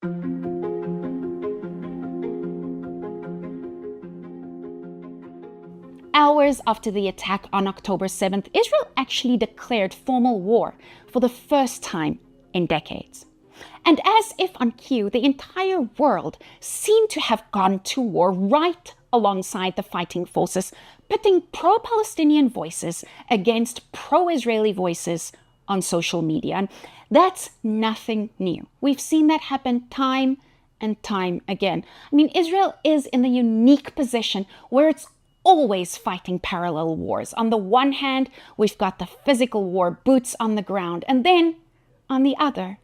Hours after the attack on October 7th, Israel actually declared formal war for the first time in decades. And as if on cue, the entire world seemed to have gone to war right alongside the fighting forces, pitting pro-Palestinian voices against pro-Israeli voices on social media. And that's nothing new. We've seen that happen time and time again. I mean, Israel is in the unique position where it's always fighting parallel wars. On the one hand, we've got the physical war, boots on the ground, and then on the other,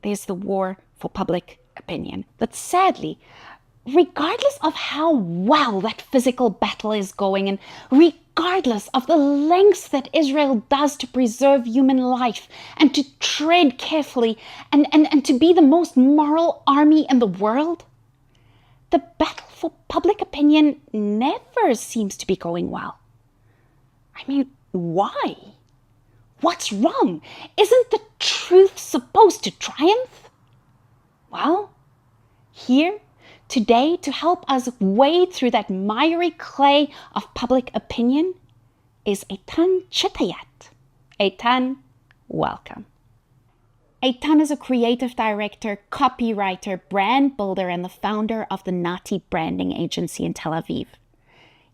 there's the war for public opinion. But sadly, regardless of how well that physical battle is going, and regardless of the lengths that Israel does to preserve human life and to tread carefully and to be the most moral army in the world, the battle for public opinion never seems to be going well. I mean, why? What's wrong? Isn't the truth supposed to triumph? Well, here today to help us wade through that miry clay of public opinion is Eitan Chitayat. Eitan, welcome. Eitan is a creative director, copywriter, brand builder, and the founder of the Nati branding agency in Tel Aviv.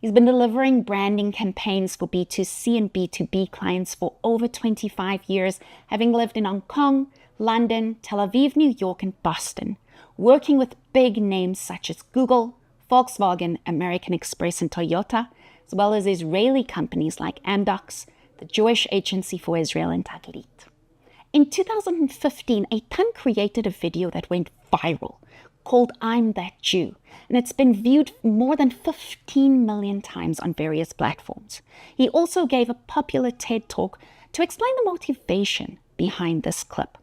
He's been delivering branding campaigns for B2C and B2B clients for over 25 years, having lived in Hong Kong, London, Tel Aviv, New York, and Boston, working with big names such as Google, Volkswagen, American Express, and Toyota, as well as Israeli companies like Amdocs, the Jewish Agency for Israel, and Taglit. In 2015, Eitan created a video that went viral called I'm That Jew, and it's been viewed more than 15 million times on various platforms. He also gave a popular TED Talk to explain the motivation behind this clip.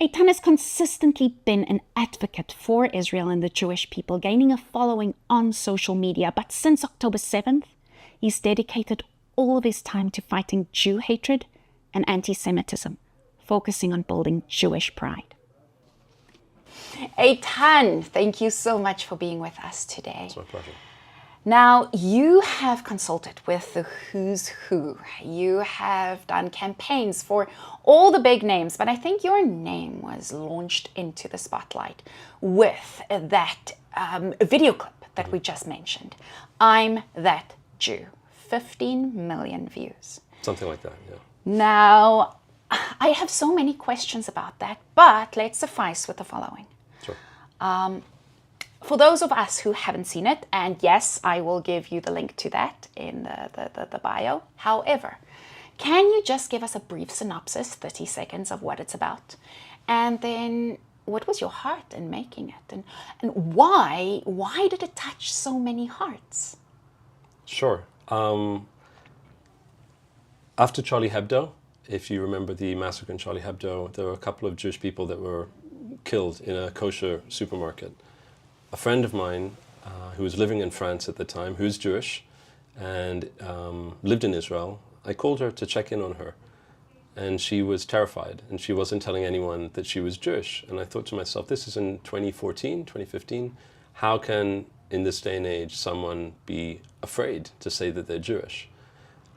Eitan has consistently been an advocate for Israel and the Jewish people, gaining a following on social media, but since October 7th, he's dedicated all of his time to fighting Jew hatred and anti-Semitism, focusing on building Jewish pride. Eitan, thank you so much for being with us today. It's my pleasure. Now, you have consulted with the who's who. You have done campaigns for all the big names, but I think your name was launched into the spotlight with that video clip that we just mentioned. I'm That Jew. 15 million views. Something like that, yeah. Now, I have so many questions about that, but let's suffice with the following. Sure. For those of us who haven't seen it, and yes, I will give you the link to that in the bio. However, can you just give us a brief synopsis, 30 seconds of what it's about? And then what was your heart in making it? And why did it touch so many hearts? Sure. After Charlie Hebdo, if you remember the massacre in Charlie Hebdo, there were a couple of Jewish people that were killed in a kosher supermarket. A friend of mine who was living in France at the time, who's Jewish and lived in Israel, I called her to check in on her. And she was terrified, and she wasn't telling anyone that she was Jewish. And I thought to myself, this is in 2014, 2015. How can, in this day and age, someone be afraid to say that they're Jewish?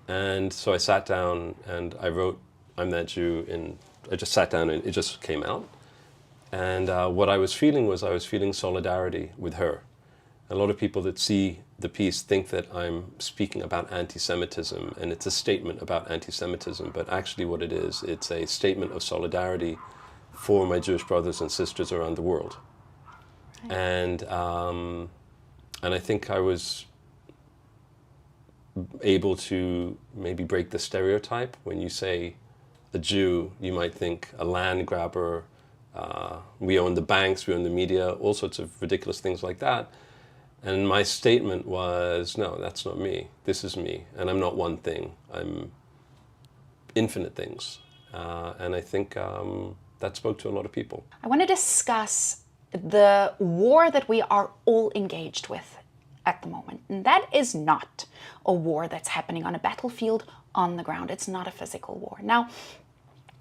And so I sat down and I wrote, I'm That Jew, and I just sat down and it just came out. And what I was feeling solidarity with her. A lot of people that see the piece think that I'm speaking about anti-Semitism, and it's a statement about anti-Semitism, but actually what it is, it's a statement of solidarity for my Jewish brothers and sisters around the world. Right. And I think I was able to maybe break the stereotype. When you say a Jew, you might think a land grabber, we own the banks, we own the media, all sorts of ridiculous things like that. And my statement was, no, that's not me. This is me. And I'm not one thing. I'm infinite things. And I think that spoke to a lot of people. I want to discuss the war that we are all engaged with at the moment. And that is not a war that's happening on a battlefield on the ground. It's not a physical war. Now,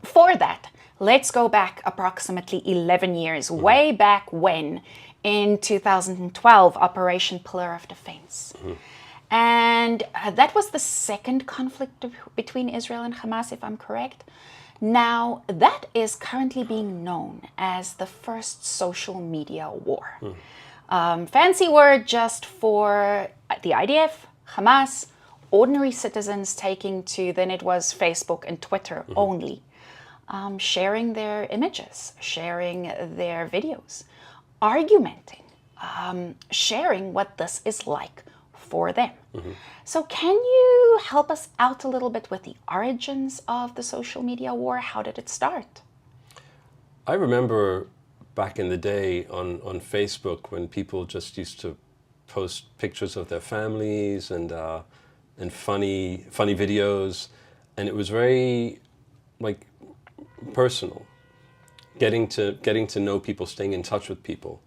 For that, let's go back approximately 11 years, way back when, in 2012, Operation Pillar of Defense. And that was the second conflict between Israel and Hamas, if I'm correct. Now, that is currently being known as the first social media war. Fancy word just for the IDF, Hamas, ordinary citizens taking to, then it was Facebook and Twitter only, sharing their images, sharing their videos, argumenting, sharing what this is like for them. So can you help us out a little bit with the origins of the social media war? How did it start? I remember back in the day on Facebook when people just used to post pictures of their families and funny videos, and it was very like personal, getting to know people, staying in touch with people.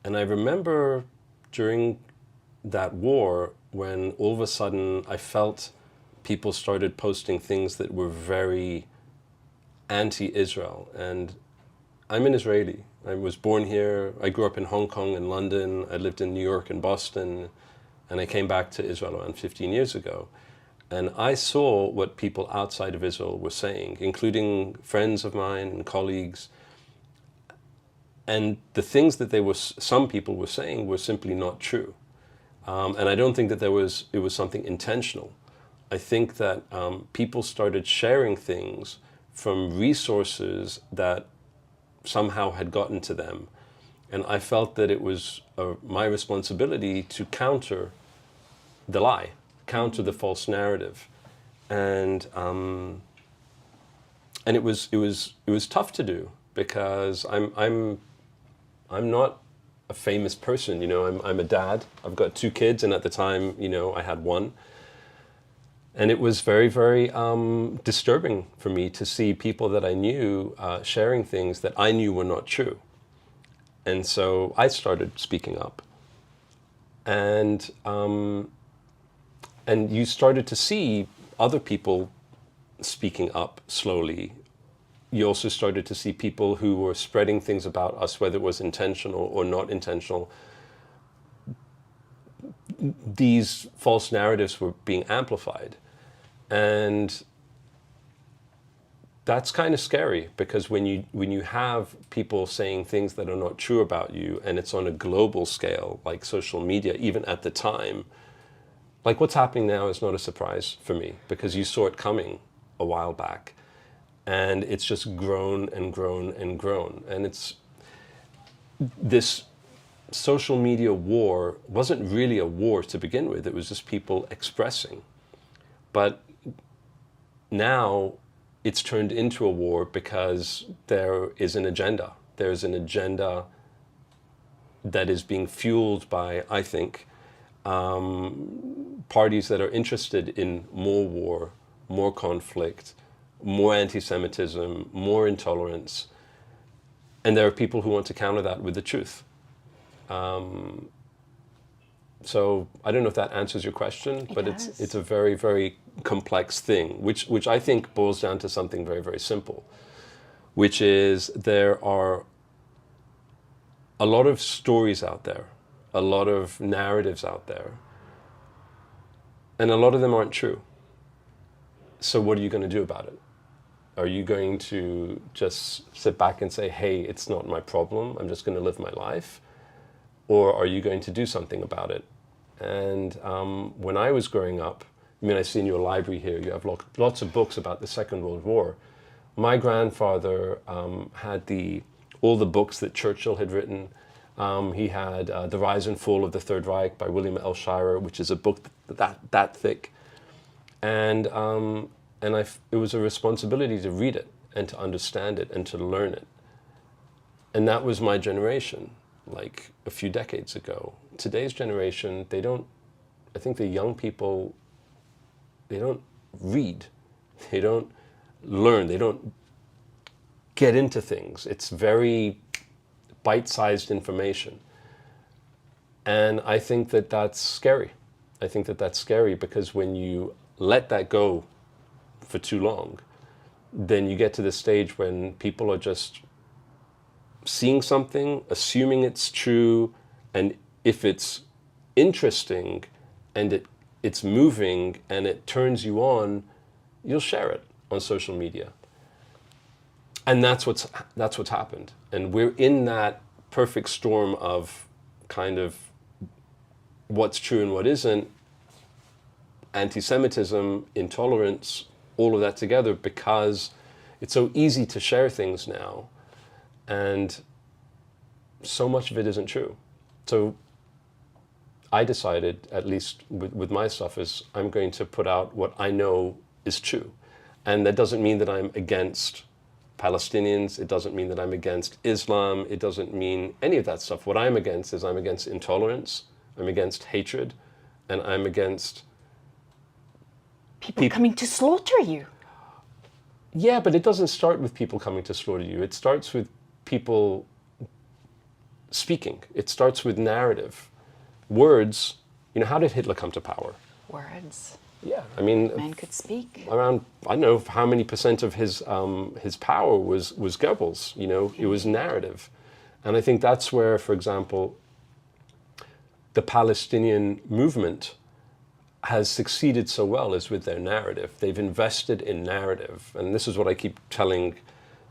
And I remember during that war when all of a sudden I felt people started posting things that were very anti-Israel. And I'm an Israeli. I was born here. I grew up in Hong Kong and London. I lived in New York and Boston. And I came back to Israel around 15 years ago. And I saw what people outside of Israel were saying, including friends of mine and colleagues. And the things that some people were saying were simply not true. And I don't think that it was something intentional. I think that people started sharing things from resources that somehow had gotten to them. And I felt that it was my responsibility to counter the lie, counter the false narrative. And it was tough to do because I'm not a famous person, you know. I'm a dad. I've got 2 kids, and at the time, you know, I had 1. And it was very, very disturbing for me to see people that I knew sharing things that I knew were not true. And so I started speaking up. And you started to see other people speaking up slowly. You also started to see people who were spreading things about us, whether it was intentional or not intentional. These false narratives were being amplified. And that's kind of scary, because when you have people saying things that are not true about you, and it's on a global scale, like social media, even at the time, like what's happening now is not a surprise for me, because you saw it coming a while back. And it's just grown and grown and grown. And this social media war wasn't really a war to begin with. It was just people expressing. But now it's turned into a war because there is an agenda. There's an agenda that is being fueled by, I think, parties that are interested in more war, more conflict, more anti-Semitism, more intolerance. And there are people who want to counter that with the truth. So I don't know if that answers your question, but it's a very, very complex thing, which I think boils down to something very, very simple, which is there are a lot of stories out there, a lot of narratives out there, and a lot of them aren't true. So what are you going to do about it? Are you going to just sit back and say, hey, it's not my problem, I'm just going to live my life? Or are you going to do something about it? And when I was growing up, I mean, I see in your library here, you have lots of books about the Second World War. My grandfather had all the books that Churchill had written. He had The Rise and Fall of the Third Reich by William L. Shirer, which is a book that thick. And it was a responsibility to read it and to understand it and to learn it. And that was my generation, like a few decades ago. Today's generation, I think the young people, they don't read, they don't learn, they don't get into things. It's very bite-sized information. And I think that that's scary. I think that that's scary because when you let that go for too long, then you get to this stage when people are just seeing something, assuming it's true, and if it's interesting and it's moving and it turns you on, you'll share it on social media. And that's what's happened. And we're in that perfect storm of kind of what's true and what isn't, anti-Semitism, intolerance, all of that together, because it's so easy to share things now, and so much of it isn't true. So I decided, at least with my stuff, is I'm going to put out what I know is true. And that doesn't mean that I'm against Palestinians, it doesn't mean that I'm against Islam, it doesn't mean any of that stuff. What I'm against is I'm against intolerance, I'm against hatred, and I'm against people coming to slaughter you. Yeah, but it doesn't start with people coming to slaughter you. It starts with people speaking. It starts with narrative. Words, how did Hitler come to power? Words. Yeah, I mean, Man could speak. Around, I don't know how many percent of his power was Goebbels. It was narrative. And I think that's where, for example, the Palestinian movement has succeeded so well, is with their narrative. They've invested in narrative. And this is what I keep telling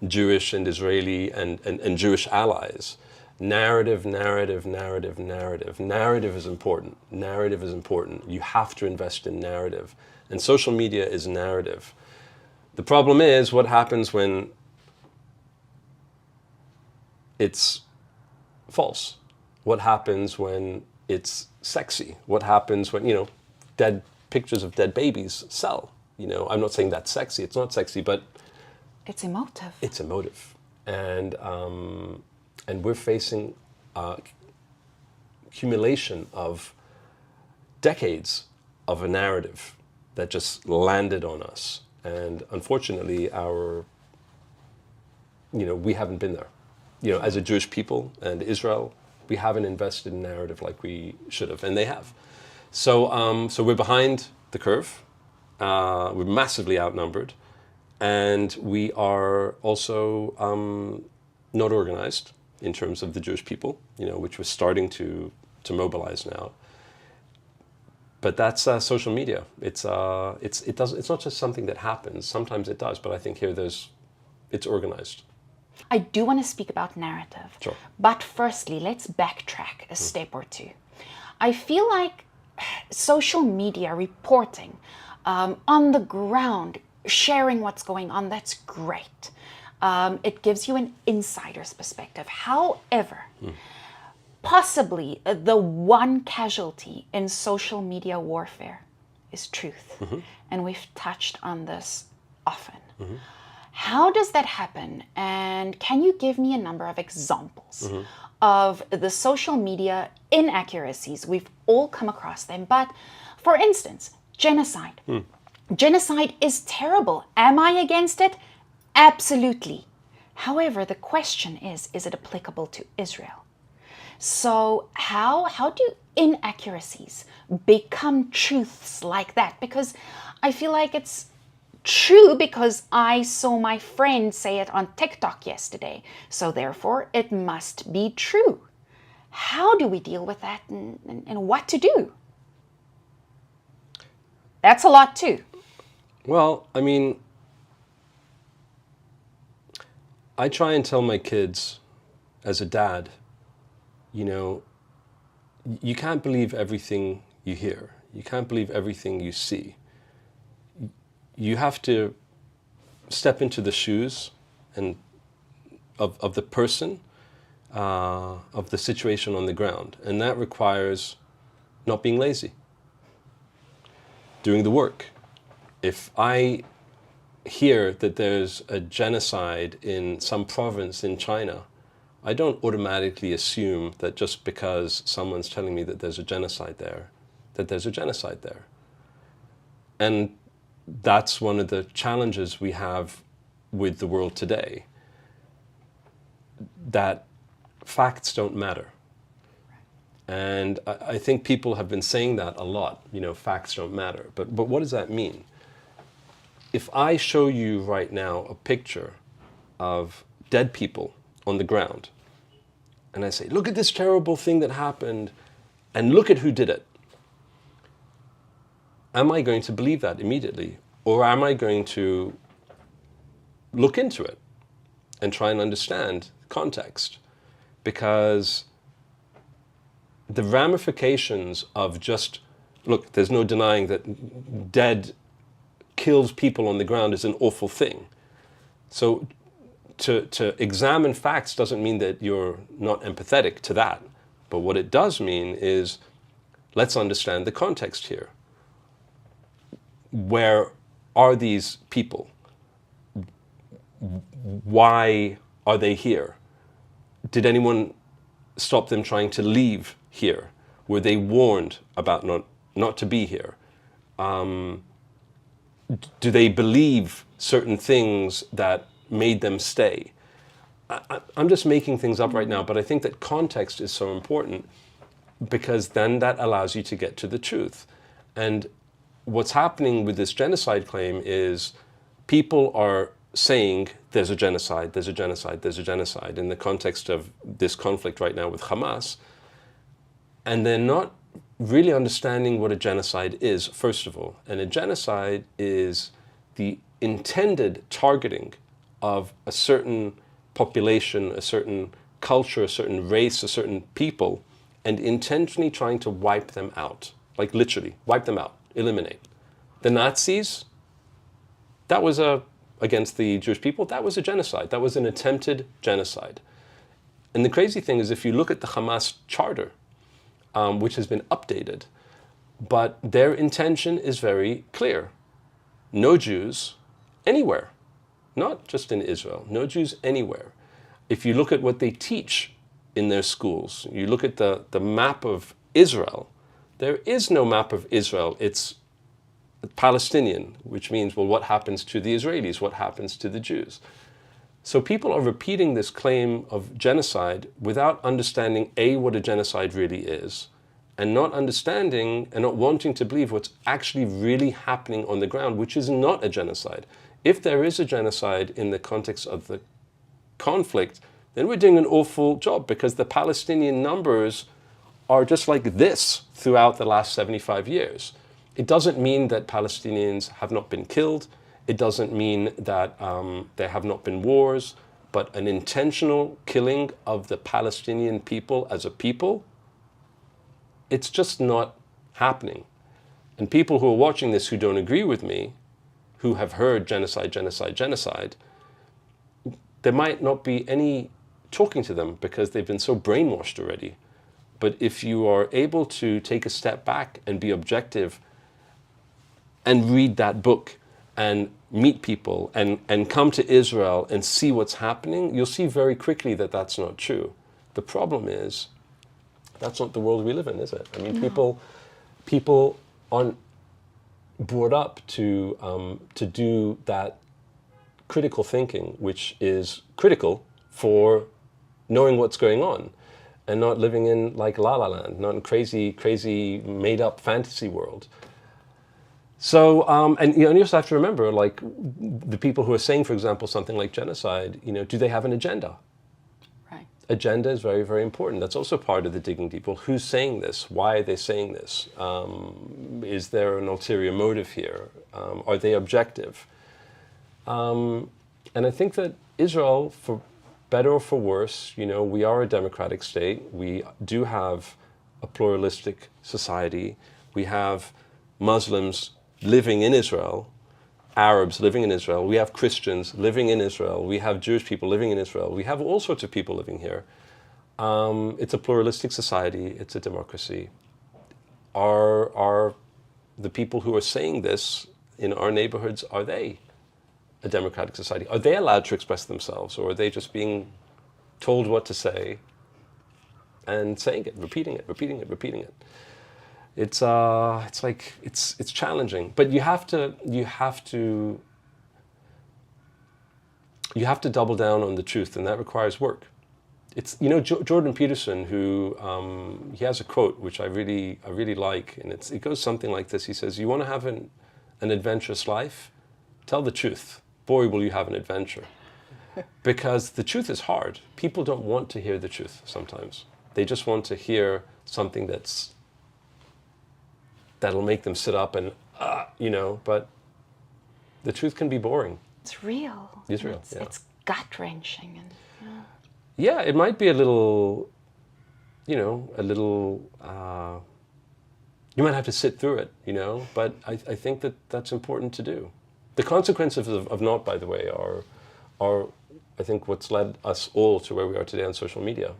Jewish and Israeli and Jewish allies. Narrative, narrative, narrative, narrative. Narrative is important. Narrative is important. You have to invest in narrative. And social media is narrative. The problem is what happens when it's false? What happens when it's sexy? What happens when, dead pictures of dead babies sell? I'm not saying that's sexy. It's not sexy, but it's emotive. It's emotive. And we're facing accumulation of decades of a narrative that just landed on us. And unfortunately, we haven't been there. As a Jewish people and Israel, we haven't invested in narrative like we should have, and they have. So we're behind the curve. We're massively outnumbered, and we are also not organized in terms of the Jewish people, which we're starting to mobilize now. But that's social media. It's not just something that happens. Sometimes it does, but I think here it's organized. I do want to speak about narrative. Sure. But firstly, let's backtrack a step or two. I feel like social media reporting on the ground, sharing what's going on, that's great. It gives you an insider's perspective. However, possibly the one casualty in social media warfare is truth. Mm-hmm. And we've touched on this often. Mm-hmm. How does that happen? And can you give me a number of examples of the social media inaccuracies? We've all come across them. But for instance, genocide. Genocide is terrible. Am I against it? Absolutely. However, the question is it applicable to Israel? So how do inaccuracies become truths like that? Because I feel like it's true because I saw my friend say it on TikTok yesterday. So therefore, it must be true. How do we deal with that and what to do? That's a lot too. Well, I mean, I try and tell my kids as a dad, you can't believe everything you hear. You can't believe everything you see. You have to step into the shoes and of the person, of the situation on the ground. And that requires not being lazy, doing the work. If I hear that there's a genocide in some province in China, I don't automatically assume that just because someone's telling me that there's a genocide there, that there's a genocide there. And that's one of the challenges we have with the world today, that facts don't matter. And I think people have been saying that a lot, facts don't matter. But what does that mean? if I show you right now a picture of dead people on the ground, and I say, look at this terrible thing that happened, and look at who did it, am I going to believe that immediately? Or am I going to look into it and try and understand context? Because the ramifications of just, look, there's no denying that dead, killed people on the ground is an awful thing. So to examine facts doesn't mean that you're not empathetic to that. But what it does mean is, let's understand the context here. Where are these people? Why are they here? Did anyone stop them trying to leave here? Were they warned about not to be here? Do they believe certain things that made them stay? I'm just making things up right now, but I think that context is so important, because then that allows you to get to the truth. And what's happening with this genocide claim is people are saying there's a genocide, there's a genocide, there's a genocide in the context of this conflict right now with Hamas. And they're not really understanding what a genocide is, first of all. And a genocide is the intended targeting of a certain population, a certain culture, a certain race, a certain people, and intentionally trying to wipe them out. Like literally, wipe them out, eliminate. The Nazis, that was against the Jewish people, that was a genocide. That was an attempted genocide. And the crazy thing is, if you look at the Hamas charter, which has been updated, but their intention is very clear. No Jews anywhere, not just in Israel, no Jews anywhere. If you look at what they teach in their schools, you look at the map of Israel, there is no map of Israel. It's Palestinian, which means, well, what happens to the Israelis? What happens to the Jews? So people are repeating this claim of genocide without understanding, A, what a genocide really is, and not understanding and not wanting to believe what's actually really happening on the ground, which is not a genocide. If there is a genocide in the context of the conflict, then we're doing an awful job, because the Palestinian numbers are just like this throughout the last 75 years. It doesn't mean that Palestinians have not been killed. It doesn't mean that there have not been wars, but an intentional killing of the Palestinian people as a people, it's just not happening. And people who are watching this who don't agree with me, who have heard genocide, genocide, genocide, there might not be any talking to them because they've been so brainwashed already. But if you are able to take a step back and be objective and read that book and meet people and come to Israel and see what's happening, you'll see very quickly that that's not true. The problem is, that's not the world we live in, is it? I mean, No. people aren't brought up to do that critical thinking, which is critical for knowing what's going on, and not living in like La La Land, not in crazy made-up fantasy world. So, and you also have to remember, like, the people who are saying, for example, something like genocide, do they have an agenda? Right. Agenda is very, very important. That's also part of the digging deep. Well, who's saying this? Why are they saying this? Is there an ulterior motive here? Are they objective? And I think that Israel, for better or for worse, we are a democratic state. We do have a pluralistic society. We have Muslims living in Israel, Arabs living in Israel. We have Christians living in Israel. We have Jewish people living in Israel. We have all sorts of people living here. It's a pluralistic society. It's a democracy. Are the people who are saying this in our neighborhoods, are they a democratic society? Are they allowed to express themselves, or are they just being told what to say and saying it, repeating it, repeating it, repeating it? It's challenging, but you have to double down on the truth, and that requires work. It's Jordan Peterson, who he has a quote which I really like, and it goes something like this. He says, "You want to have an adventurous life? tell the truth. Boy, will you have an adventure. Because the truth is hard. People don't want to hear the truth sometimes. They just want to hear something that'll make them sit up and, but the truth can be boring. It's real. It's real, It's gut-wrenching. And, yeah, it might be a little, you might have to sit through it, but I think that's important to do. The consequences of not, by the way, are I think what's led us all to where we are today on social media,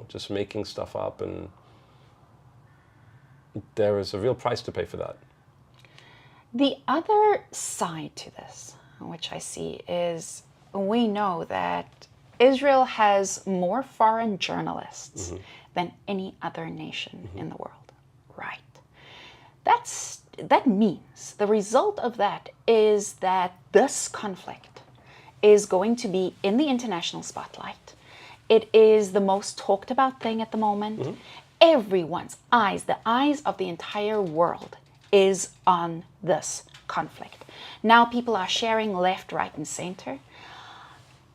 just making stuff up, and there is a real price to pay for that. The other side to this, which I see, is we know that Israel has more foreign journalists than any other nation in the world, right? That means the result of that is that this conflict is going to be in the international spotlight. It is the most talked about thing at the moment. Everyone's eyes, the eyes of the entire world, is on this conflict. Now people are sharing left, right, and center.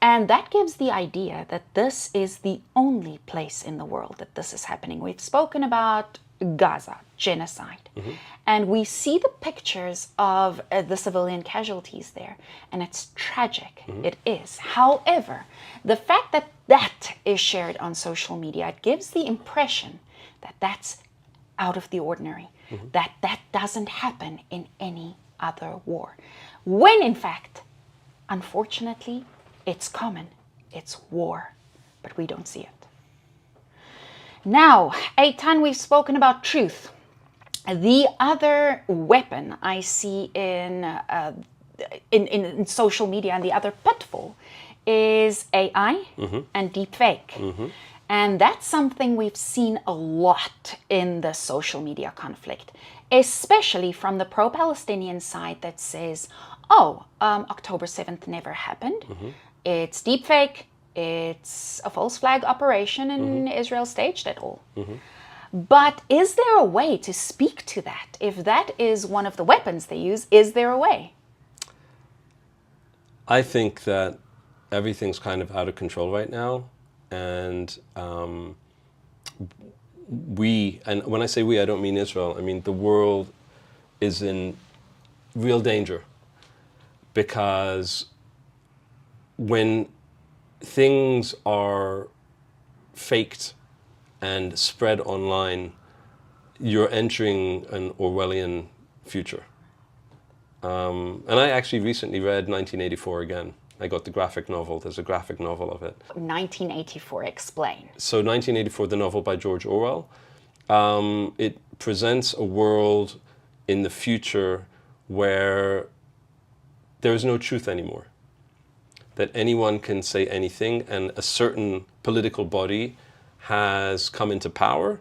And that gives the idea that this is the only place in the world that this is happening. We've spoken about Gaza, genocide. And we see the pictures of the civilian casualties there. And it's tragic. It is. However, the fact that that is shared on social media, it gives the impression that that's out of the ordinary. That doesn't happen in any other war. When in fact, unfortunately, it's common. It's war. But we don't see it. Now, Eitan, we've spoken about truth. The other weapon I see in social media, and the other pitfall, is AI and deepfake. And that's something we've seen a lot in the social media conflict, especially from the pro-Palestinian side that says, October 7th never happened. It's deepfake. It's a false flag operation, and Israel staged it all. But is there a way to speak to that? If that is one of the weapons they use, is there a way? I think that everything's kind of out of control right now. And and when I say we, I don't mean Israel. I mean the world is in real danger, because when things are faked and spread online, you're entering an Orwellian future. And I actually recently read 1984 again. I got the graphic novel. There's a graphic novel of it. 1984, explain. So 1984, the novel by George Orwell. It presents a world in the future where there is no truth anymore. That anyone can say anything, and a certain political body has come into power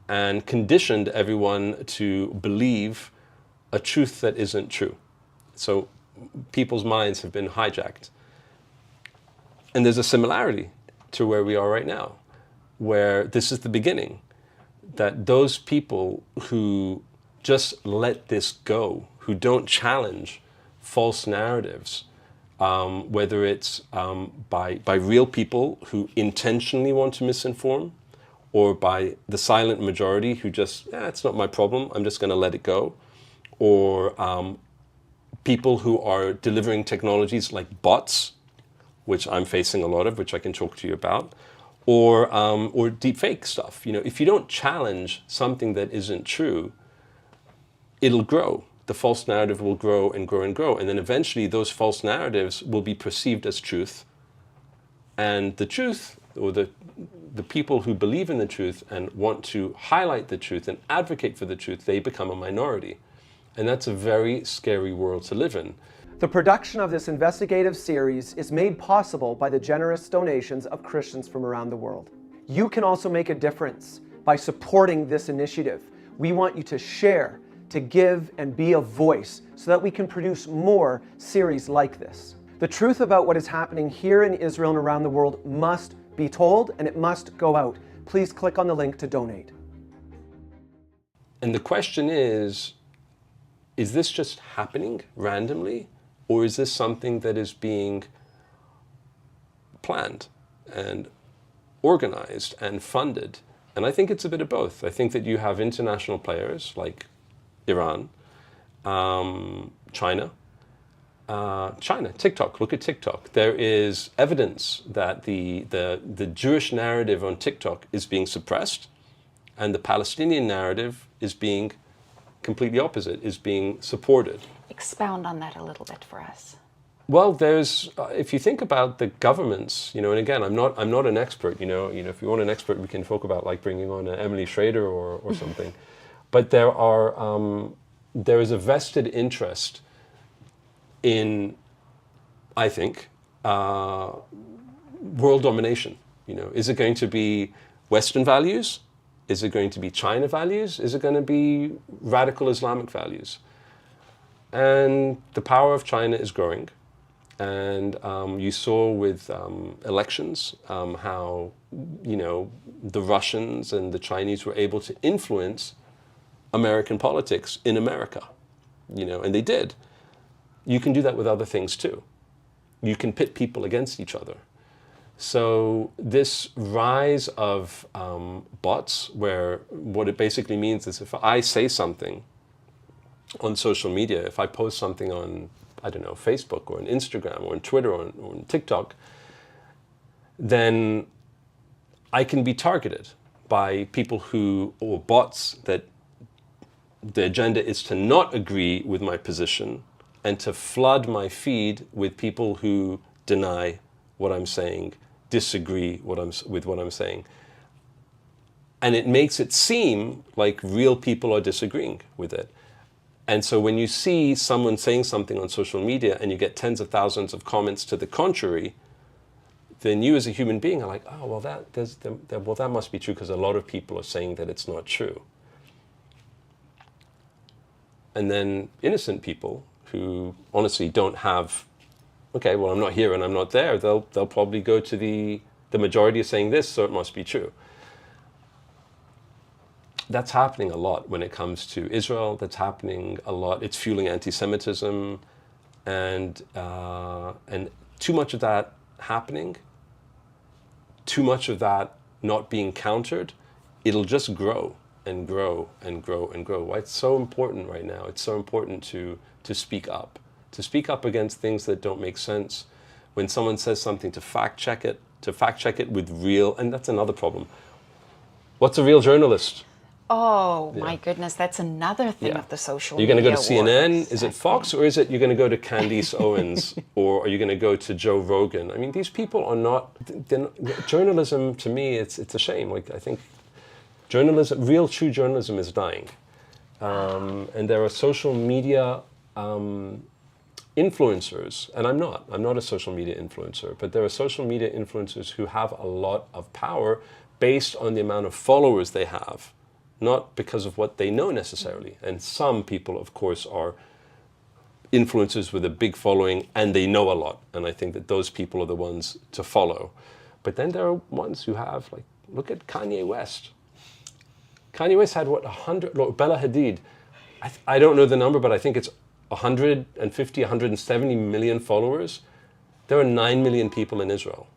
and conditioned everyone to believe a truth that isn't true. So people's minds have been hijacked. And there's a similarity to where we are right now, where this is the beginning, that those people who just let this go, who don't challenge false narratives, whether it's by real people who intentionally want to misinform, or by the silent majority who just, it's not my problem, I'm just going to let it go, or people who are delivering technologies like bots, which I'm facing a lot of, which I can talk to you about, or deepfake stuff. If you don't challenge something that isn't true, it'll grow. The false narrative will grow and grow and grow. And then eventually those false narratives will be perceived as truth. And the truth, or the people who believe in the truth and want to highlight the truth and advocate for the truth, they become a minority. And that's a very scary world to live in. The production of this investigative series is made possible by the generous donations of Christians from around the world. You can also make a difference by supporting this initiative. We want you to share, to give, and be a voice so that we can produce more series like this. The truth about what is happening here in Israel and around the world must be told, and it must go out. Please click on the link to donate. And the question is this just happening randomly? Or is this something that is being planned and organized and funded? And I think it's a bit of both. I think that you have international players like Iran, China, TikTok. Look at TikTok. There is evidence that the Jewish narrative on TikTok is being suppressed, and the Palestinian narrative is being completely opposite, is being supported. Expound on that a little bit for us. Well, there's if you think about the governments, and again, I'm not an expert. If you want an expert, we can talk about like bringing on Emily Schrader or something. But there is a vested interest in, I think, world domination. Is it going to be Western values? Is it going to be China values? Is it going to be radical Islamic values? And the power of China is growing. And you saw with elections how, the Russians and the Chinese were able to influence American politics in America, and they did. You can do that with other things too. You can pit people against each other. So this rise of bots, where what it basically means is if I say something on social media, if I post something on, I don't know, Facebook or on Instagram or on Twitter or on TikTok, then I can be targeted by people or bots that the agenda is to not agree with my position and to flood my feed with people who deny what I'm saying, disagree with what I'm saying. And it makes it seem like real people are disagreeing with it. And so when you see someone saying something on social media and you get tens of thousands of comments to the contrary, then you as a human being are like, oh, well, that must be true because a lot of people are saying that it's not true. And then innocent people who honestly don't have, okay, well, I'm not here and I'm not there, they'll probably go to the majority is saying this, so it must be true. That's happening a lot when it comes to Israel. That's happening a lot. It's fueling anti-Semitism, and too much of that happening, too much of that not being countered, it'll just grow and grow and grow and grow. Why it's so important right now? It's so important to speak up against things that don't make sense. When someone says something, to fact check it with real, and that's another problem. What's a real journalist? Oh, my goodness, that's another thing of the social media. You're going to go to CNN, wars. is it Fox, or is it you're going to go to Candace Owens, or are you going to go to Joe Rogan? I mean, these people are not, journalism, to me, it's a shame. Like, I think journalism, real true journalism is dying. And there are social media influencers, and I'm not a social media influencer, but there are social media influencers who have a lot of power based on the amount of followers they have, not because of what they know necessarily. And some people, of course, are influencers with a big following and they know a lot. And I think that those people are the ones to follow. But then there are ones who have, like, look at Kanye West. Kanye West had, what, 100, look, Bella Hadid. I don't know the number, but I think it's 150, 170 million followers. There are 9 million people in Israel.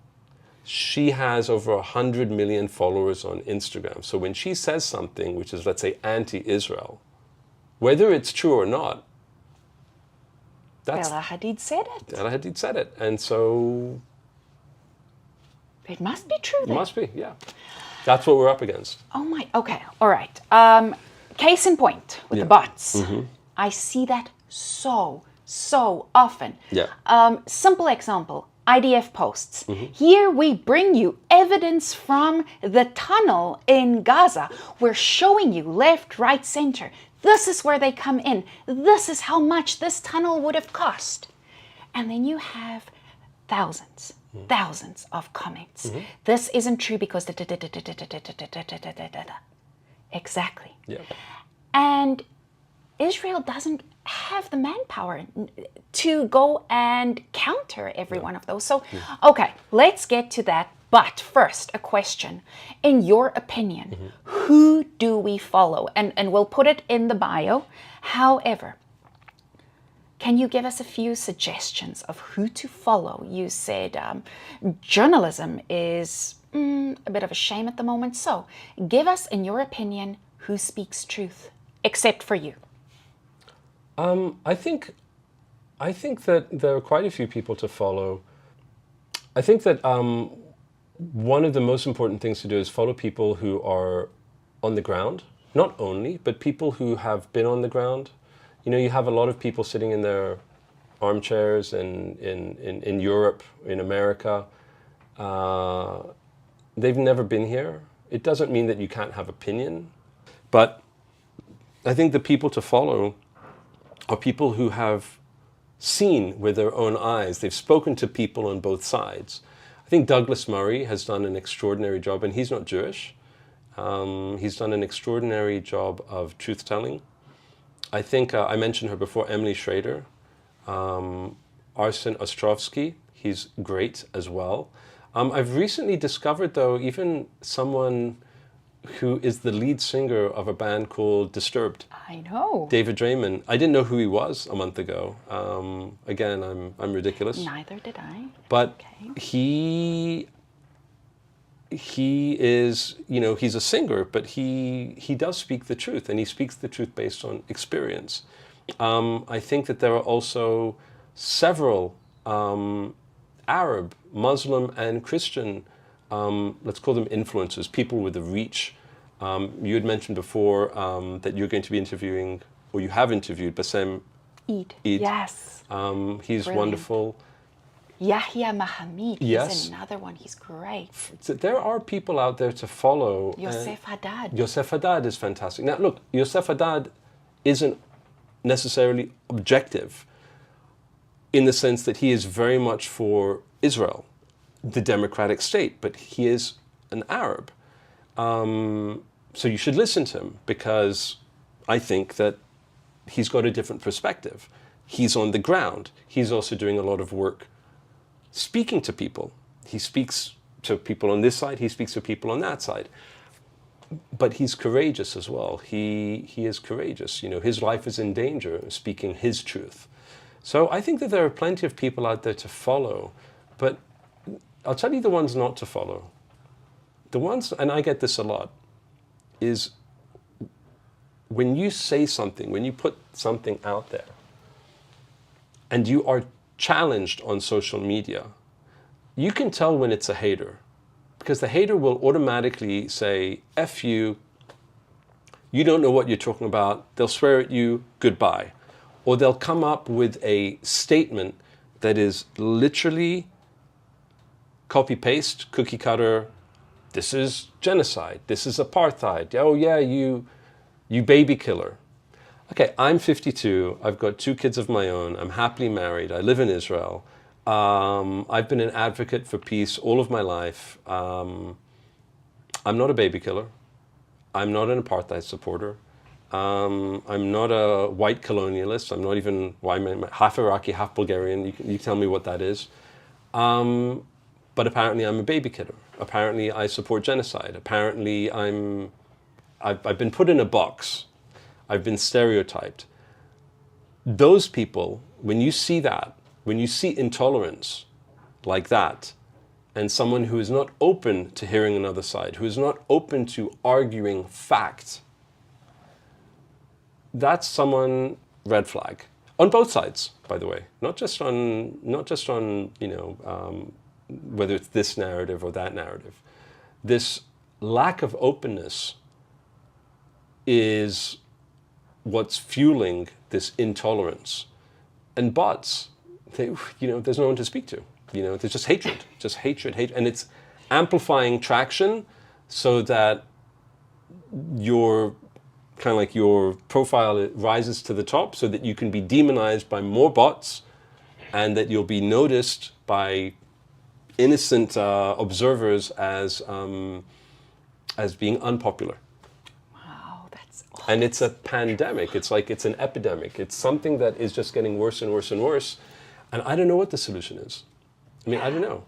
She has over 100 million followers on Instagram. So when she says something which is, let's say, anti-Israel, whether it's true or not, that's... Bella Hadid said it. Bella Hadid said it. And so... it must be true then. It must be, yeah. That's what we're up against. Oh my, okay, all right. Case in point with the bots. Mm-hmm. I see that so often. Yeah. Simple example. IDF posts. Mm-hmm. Here we bring you evidence from the tunnel in Gaza. We're showing you left, right, center. This is where they come in. This is how much this tunnel would have cost. And then you have thousands of comments. Mm-hmm. This isn't true because... Exactly. Yeah. And Israel doesn't have the manpower to go and counter every one of those. So, okay, let's get to that. But first, a question. In your opinion, who do we follow? And we'll put it in the bio. However, Can you give us a few suggestions of who to follow? You said journalism is a bit of a shame at the moment. So give us, in your opinion, who speaks truth, except for you. I think that there are quite a few people to follow. I think that one of the most important things to do is follow people who are on the ground, not only, but people who have been on the ground. You know, you have a lot of people sitting in their armchairs in Europe, in America. They've never been here. It doesn't mean that you can't have opinion, but I think the people to follow are people who have seen with their own eyes. They've spoken to people on both sides. I think Douglas Murray has done an extraordinary job, and he's not Jewish. He's done an extraordinary job of truth-telling. I think I mentioned her before, Emily Schrader. Arsen Ostrovsky, he's great as well. I've recently discovered, though, even someone who is the lead singer of a band called Disturbed. I know. David Draymond. I didn't know who he was a month ago. Again, I'm ridiculous. Neither did I. But okay. he is, you know, he's a singer, but he does speak the truth, and he speaks the truth based on experience. I think that there are also several Arab, Muslim, and Christian, let's call them influencers, people with a reach. You had mentioned before that you're going to be interviewing, or you have interviewed, Bassem Eid. Eid. Yes. He's Brilliant. Wonderful. Yahya Mahamid Yes. is another one. He's great. So there are people out there to follow. Yosef Haddad. Yosef Haddad is fantastic. Now, look, Yosef Haddad isn't necessarily objective in the sense that he is very much for Israel, the democratic state, but he is an Arab. So you should listen to him, because I think that he's got a different perspective. He's on the ground. He's also doing a lot of work speaking to people. He speaks to people on this side, he speaks to people on that side. But he's courageous as well. He is courageous. You know, his life is in danger, speaking his truth. So I think that there are plenty of people out there to follow, but I'll tell you the ones not to follow. The ones, and I get this a lot, is when you say something, when you put something out there, and you are challenged on social media, you can tell when it's a hater, because the hater will automatically say, F you, you don't know what you're talking about, they'll swear at you, goodbye. Or they'll come up with a statement that is literally copy-paste, cookie-cutter, this is genocide, this is apartheid, oh yeah, you baby killer. Okay, I'm 52, I've got 2 kids of my own, I'm happily married, I live in Israel. I've been an advocate for peace all of my life. I'm not a baby killer. I'm not an apartheid supporter. I'm not a white colonialist. I'm not even half Iraqi, half Bulgarian. You tell me what that is. But apparently I'm a baby killer. Apparently I support genocide. Apparently I've been put in a box. I've been stereotyped. Those people, when you see that, when you see intolerance like that, and someone who is not open to hearing another side, who is not open to arguing fact, that's someone, red flag. On both sides, by the way. Not just on you know, whether it's this narrative or that narrative. This lack of openness is what's fueling this intolerance. And bots, you know, there's no one to speak to. You know, there's just hatred, and it's amplifying traction so that your kind of like your profile rises to the top, so that you can be demonized by more bots, and that you'll be noticed by innocent observers as being unpopular. Wow, that's awesome. And it's a pandemic. It's like it's an epidemic. It's something that is just getting worse and worse and worse. And I don't know what the solution is. I mean, I don't know.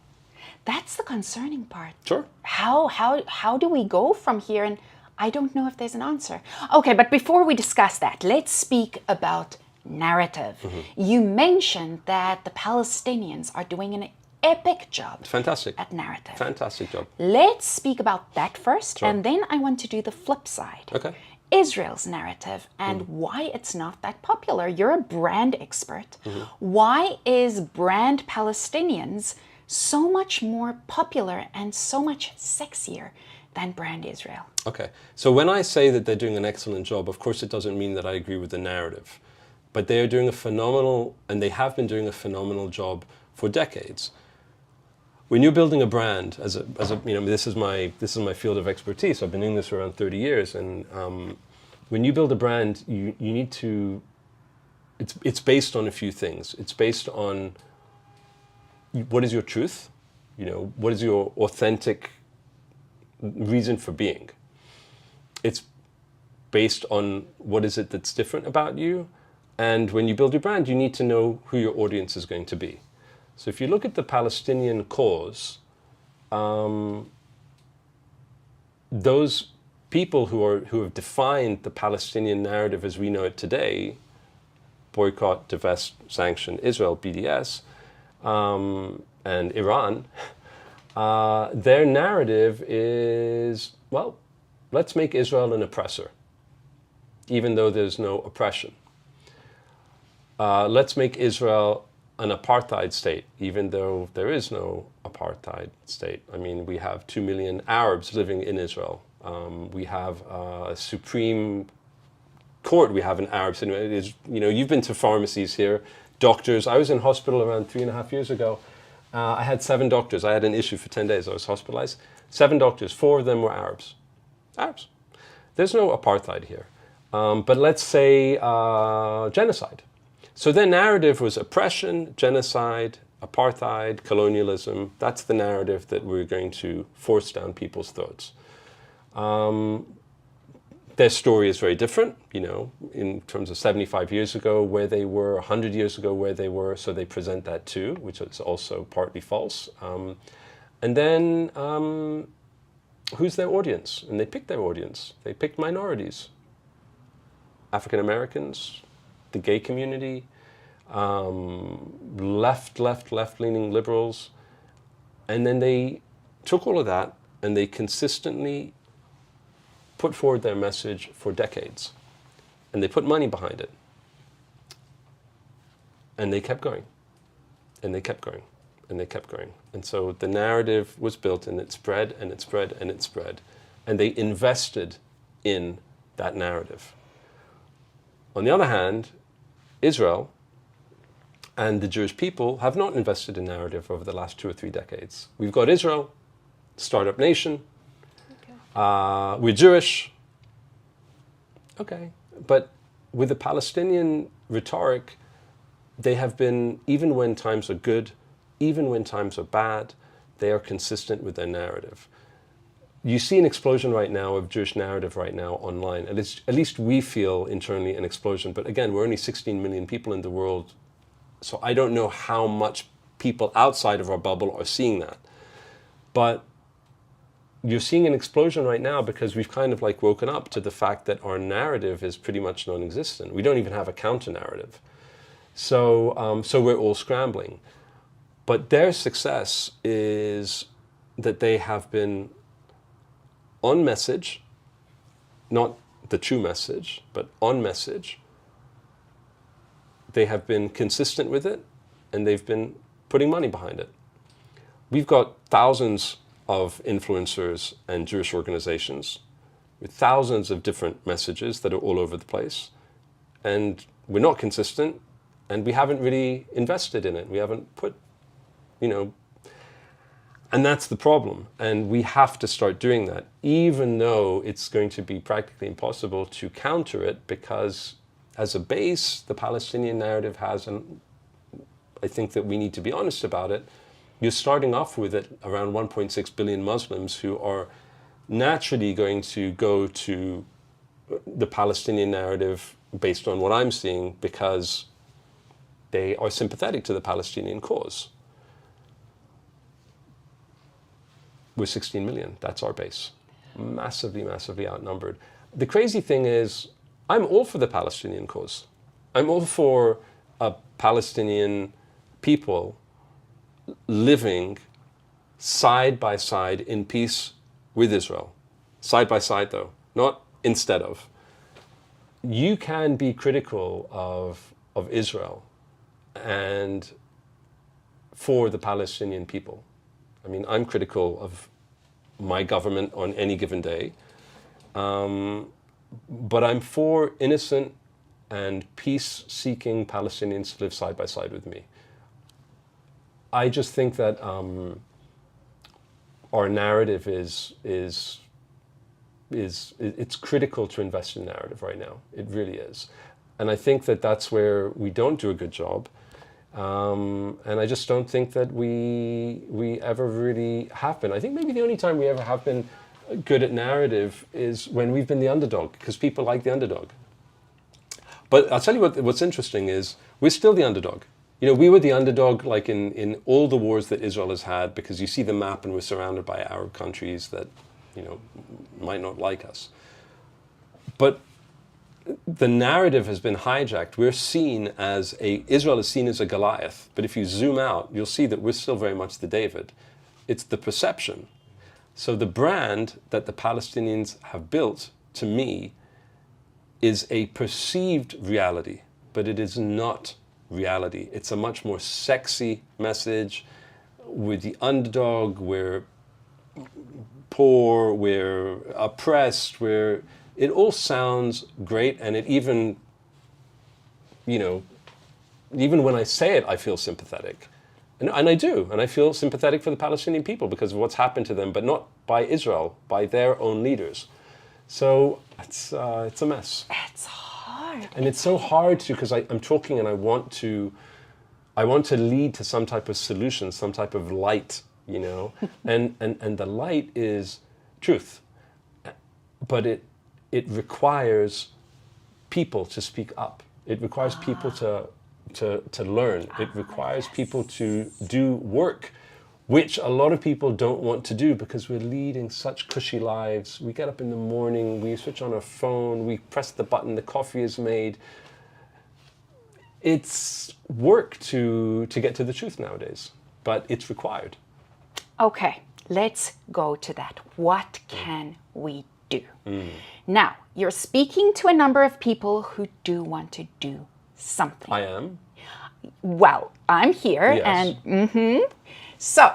That's the concerning part. Sure. How do we go from here? And I don't know if there's an answer. Okay, but before we discuss that, let's speak about narrative. You mentioned that the Palestinians are doing an epic job Fantastic. at narrative. Fantastic job. Let's speak about that first, Sure. and then I want to do the flip side. Okay. Israel's narrative and why it's not that popular. You're a brand expert. Why is brand Palestinians so much more popular and so much sexier than brand Israel? Okay. So when I say that they're doing an excellent job, of course it doesn't mean that I agree with the narrative. But they are doing a phenomenal, and they have been doing a phenomenal job for decades. When you're building a brand, as a this is my field of expertise. I've been doing this for around 30 years, and when you build a brand, you need to. It's based on a few things. It's based on what is your truth, what is your authentic reason for being. It's based on what is it that's different about you, and when you build your brand, you need to know who your audience is going to be. So if you look at the Palestinian cause, those people who have defined the Palestinian narrative as we know it today, boycott, divest, sanction Israel, BDS, and Iran, their narrative is, well, let's make Israel an oppressor, even though there's no oppression. Let's make Israel an apartheid state, even though there is no apartheid state. I mean, we have 2 million Arabs living in Israel. We have a Supreme Court. We have an Arab cinema. You've been to pharmacies here, doctors. I was in hospital around 3.5 years ago. I had 7 doctors. I had an issue for 10 days. I was hospitalized. 7 doctors. 4 of them were Arabs. Arabs. There's no apartheid here. But let's say genocide. So their narrative was oppression, genocide, apartheid, colonialism. That's the narrative that we're going to force down people's throats. Their story is very different, in terms of 75 years ago where they were, 100 years ago where they were, so they present that too, which is also partly false. And then, who's their audience? And they picked their audience. They picked minorities, African Americans, the gay community, left-leaning liberals. And then they took all of that and they consistently put forward their message for decades. And they put money behind it. And they kept going. And they kept going. And they kept going. And so the narrative was built and it spread and it spread and it spread. And they invested in that narrative. On the other hand, Israel and the Jewish people have not invested in narrative over the last 2 or 3 decades. We've got Israel, startup nation. We're Jewish. Okay. But with the Palestinian rhetoric, they have been, even when times are good, even when times are bad, they are consistent with their narrative. You see an explosion right now of Jewish narrative right now online. At least we feel internally an explosion. But again, we're only 16 million people in the world. So I don't know how much people outside of our bubble are seeing that. But you're seeing an explosion right now because we've kind of like woken up to the fact that our narrative is pretty much non-existent. We don't even have a counter-narrative. So we're all scrambling. But their success is that they have been on message, not the true message, but on message. They have been consistent with it, and they've been putting money behind it. We've got thousands of influencers and Jewish organizations with thousands of different messages that are all over the place. And we're not consistent, and we haven't really invested in it. We haven't put, and that's the problem. And we have to start doing that, even though it's going to be practically impossible to counter it, because as a base, the Palestinian narrative has, and I think that we need to be honest about it, you're starting off with it around 1.6 billion Muslims who are naturally going to go to the Palestinian narrative based on what I'm seeing because they are sympathetic to the Palestinian cause. We're 16 million. That's our base. Massively, massively outnumbered. The crazy thing is, I'm all for the Palestinian cause. I'm all for a Palestinian people living side by side in peace with Israel. Side by side, though, not instead of. You can be critical of Israel and for the Palestinian people. I mean, I'm critical of my government on any given day, but I'm for innocent and peace-seeking Palestinians to live side by side with me. I just think that our narrative is it's critical to invest in narrative right now. It really is. And I think that that's where we don't do a good job. And I just don't think that we ever really have been. I think maybe the only time we ever have been good at narrative is when we've been the underdog, because people like the underdog. But I'll tell you what's interesting is we're still the underdog. You know, we were the underdog like in all the wars that Israel has had, because you see the map and we're surrounded by Arab countries that, you know, might not like us. But the narrative has been hijacked. We're seen as Israel is seen as a Goliath. But if you zoom out, you'll see that we're still very much the David. It's the perception. So the brand that the Palestinians have built, to me, is a perceived reality, but it is not reality. It's a much more sexy message. We're the underdog, we're poor, we're oppressed, it all sounds great, and it even, you know, even when I say it, I feel sympathetic. And I do, and I feel sympathetic for the Palestinian people because of what's happened to them, but not by Israel, by their own leaders. So it's a mess. It's hard. And it's so hard to, because I'm talking and I want to lead to some type of solution, some type of light, you know, and the light is truth, but it requires people to speak up. It requires people to learn. It requires people to do work, which a lot of people don't want to do because we're leading such cushy lives. We get up in the morning, we switch on our phone, we press the button, the coffee is made. It's work to get to the truth nowadays, but it's required. Okay, let's go to that. What can we do? Now, you're speaking to a number of people who do want to do something. I am. Well, I'm here, Yes. and so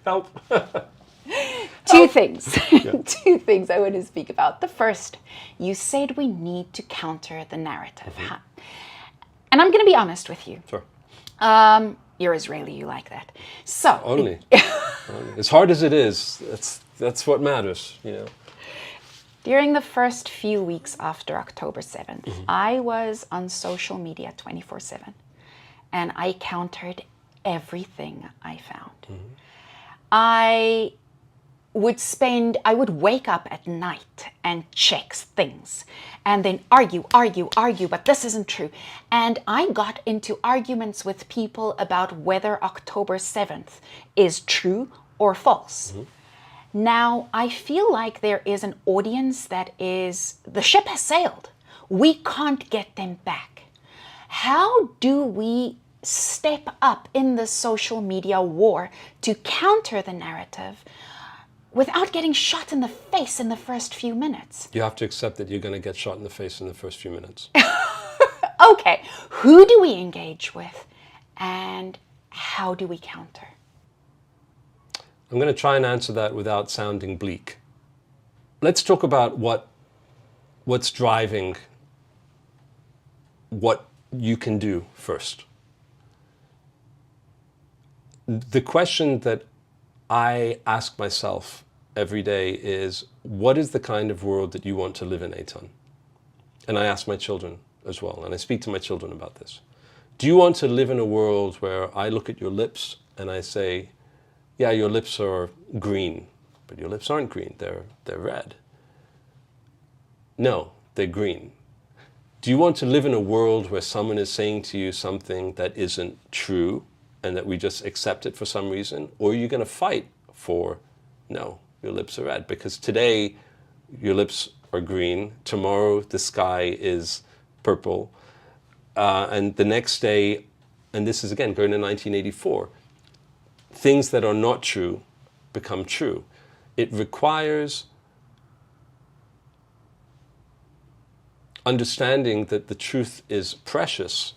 Help. two things. Two things I want to speak about. The first, you said we need to counter the narrative, huh? And I'm going to be honest with you. Sure. You're Israeli, you like that. So Only. As hard as it is, that's what matters, you know. during the first few weeks after October 7th, I was on social media 24/7, and I countered everything I found. I would wake up at night and check things and then argue, but this isn't true. And I got into arguments with people about whether October 7th is true or false. Now, I feel like there is an audience the ship has sailed. We can't get them back. How do we step up in the social media war to counter the narrative without getting shot in the face in the first few minutes? You have to accept that you're going to get shot in the face in the first few minutes. Okay, who do we engage with and how do we counter? I'm going to try and answer that without sounding bleak. Let's talk about what's driving what you can do first. The question that I ask myself every day is, what is the kind of world that you want to live in, Eitan? And I ask my children as well, and I speak to my children about this. Do you want to live in a world where I look at your lips and I say, yeah, your lips are green, but your lips aren't green, they're red? No, they're green. Do you want to live in a world where someone is saying to you something that isn't true and that we just accept it for some reason? Or are you going to fight for, no, your lips are red? Because today your lips are green, tomorrow the sky is purple, and the next day, and this is again going to 1984, things that are not true become true. It requires understanding that the truth is precious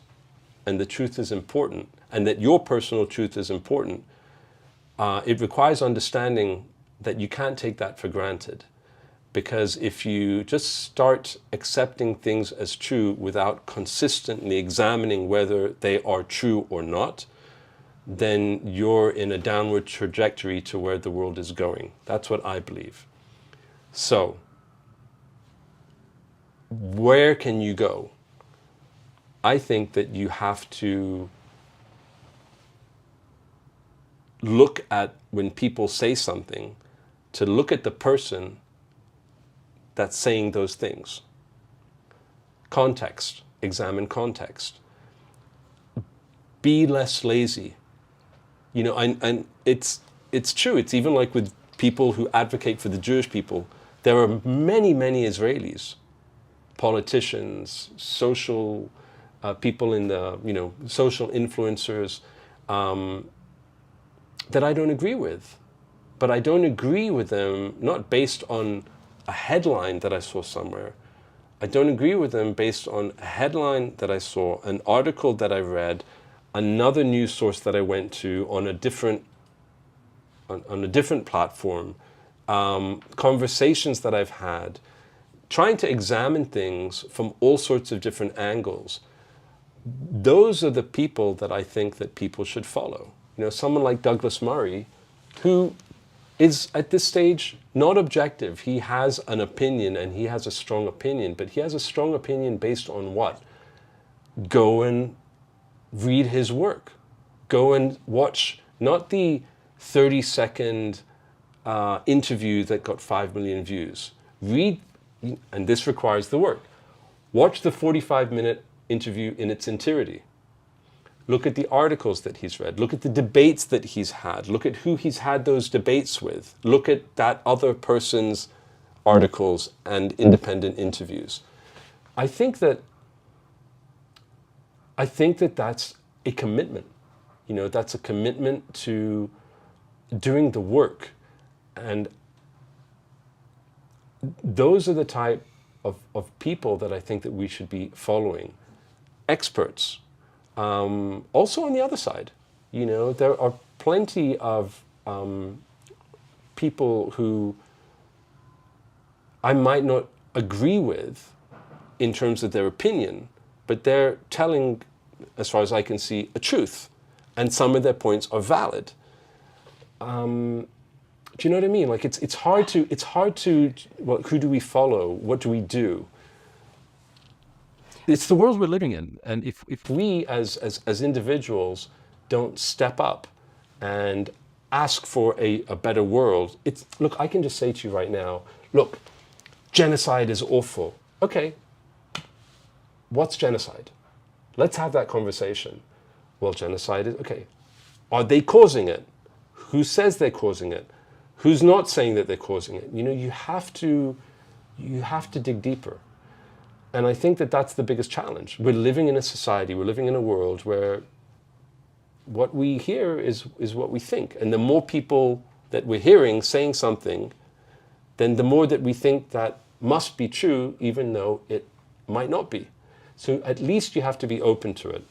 and the truth is important, and that your personal truth is important. It requires understanding that you can't take that for granted. Because if you just start accepting things as true without consistently examining whether they are true or not, then you're in a downward trajectory to where the world is going. That's what I believe. So, where can you go? I think that you have to look at, when people say something, to look at the person that's saying those things. Context. Examine context. Be less lazy. You know, and it's true. It's even like with people who advocate for the Jewish people. There are many, many Israelis, politicians, social people in the, social influencers, that I don't agree with. But I don't agree with them not based on a headline that I saw somewhere. I don't agree with them based on a headline that I saw, an article that I read, another news source that I went to on a different platform, conversations that I've had, trying to examine things from all sorts of different angles. Those are the people that I think that people should follow. Someone like Douglas Murray, who is at this stage not objective. He has an opinion, and he has a strong opinion, but he has a strong opinion based on what? Go and read his work. Go and watch, not the 30-second interview that got 5 million views. Read, and this requires the work. Watch the 45-minute interview in its entirety. Look at the articles that he's read. Look at the debates that he's had. Look at who he's had those debates with. Look at that other person's articles and independent interviews. I think that that's a commitment. That's a commitment to doing the work. And those are the type of people that I think that we should be following. Experts. Also on the other side, there are plenty of people who I might not agree with in terms of their opinion, but they're telling, as far as I can see, a truth, and some of their points are valid. Do you know what I mean? Like it's hard to. Well, who do we follow? What do we do? It's the world we're living in, and if we as individuals don't step up and ask for a better world, look, I can just say to you right now, look, genocide is awful. Okay, what's genocide? Let's have that conversation. Well, genocide is, okay. Are they causing it? Who says they're causing it? Who's not saying that they're causing it? You have to dig deeper. And I think that that's the biggest challenge. We're living in a society, we're living in a world where what we hear is what we think. And the more people that we're hearing saying something, then the more that we think that must be true, even though it might not be. So at least you have to be open to it.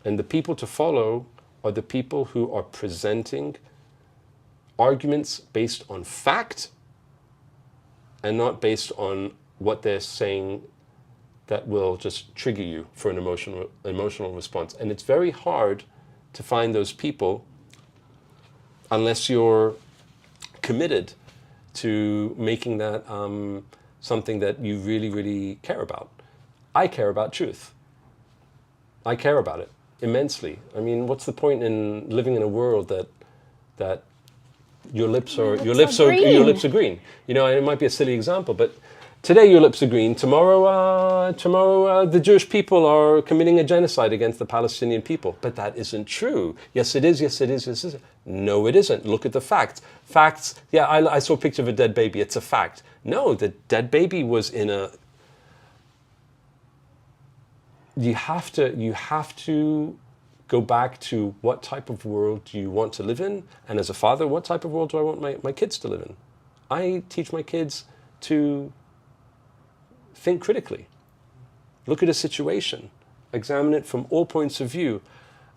And the people to follow are the people who are presenting arguments based on fact and not based on what they're saying that will just trigger you for an emotional response. And it's very hard to find those people unless you're committed to making that something that you really, really care about. I care about truth. I care about it immensely. I mean, what's the point in living in a world that your lips are green? And it might be a silly example, but today your lips are green. Tomorrow the Jewish people are committing a genocide against the Palestinian people. But that isn't true. Yes, it is. Yes, it is. Yes, it is. No, it isn't. Look at the facts. Facts. Yeah, I saw a picture of a dead baby. It's a fact. No, the dead baby was in you have to go back to what type of world do you want to live in, and as a father, what type of world do I want my kids to live in? I teach my kids to think critically, look at a situation, examine it from all points of view,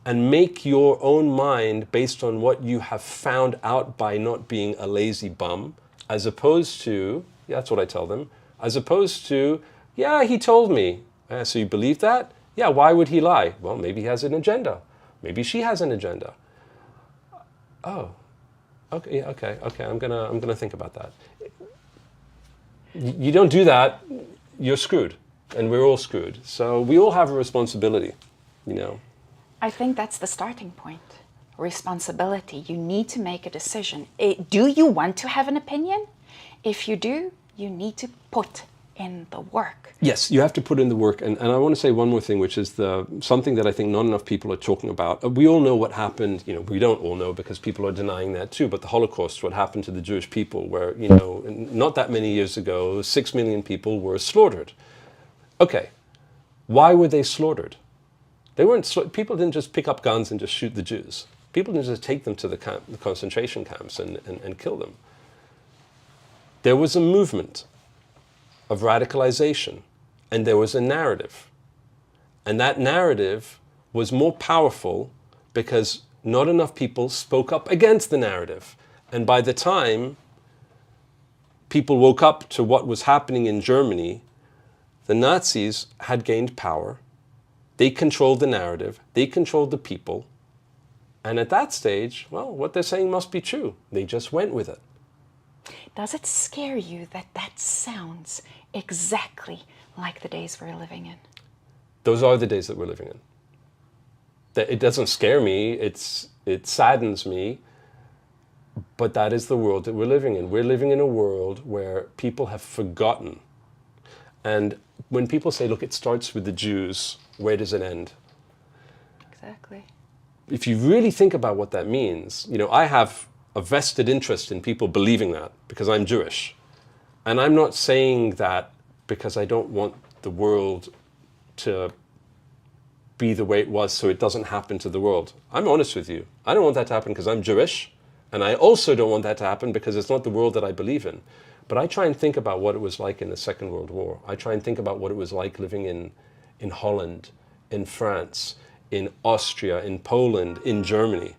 and make your own mind based on what you have found out by not being a lazy bum, as opposed to, yeah, that's what I tell them, as opposed to, yeah, he told me. So you believe that? Yeah, why would he lie? Well, maybe he has an agenda. Maybe she has an agenda. Oh, okay, I'm gonna think about that. You don't do that, you're screwed, and we're all screwed. So we all have a responsibility, you know. I think that's the starting point. Responsibility. You need to make a decision. Do you want to have an opinion? If you do, you need to put in the work. Yes, you have to put in the work. And I want to say one more thing, which is something that I think not enough people are talking about. We all know what happened. You know, we don't all know because people are denying that too. But the Holocaust, what happened to the Jewish people, where, you know, not that many years ago, 6 million people were slaughtered. Okay, why were they slaughtered? They weren't. People didn't just pick up guns and just shoot the Jews. People didn't just take them to the concentration camps and kill them. There was a movement of radicalization, and there was a narrative. And that narrative was more powerful because not enough people spoke up against the narrative. And by the time people woke up to what was happening in Germany, the Nazis had gained power. They controlled the narrative. They controlled the people. And at that stage, well, what they're saying must be true. They just went with it. Does it scare you that that sounds exactly like the days we're living in? Those are the days that we're living in. It doesn't scare me. It saddens me. But that is the world that we're living in. We're living in a world where people have forgotten. And when people say, look, it starts with the Jews, where does it end? Exactly. If you really think about what that means, you know, I have a vested interest in people believing that because I'm Jewish. And I'm not saying that because I don't want the world to be the way it was so it doesn't happen to the world. I'm honest with you. I don't want that to happen because I'm Jewish. And I also don't want that to happen because it's not the world that I believe in. But I try and think about what it was like in the Second World War. I try and think about what it was like living in Holland, in France, in Austria, in Poland, in Germany,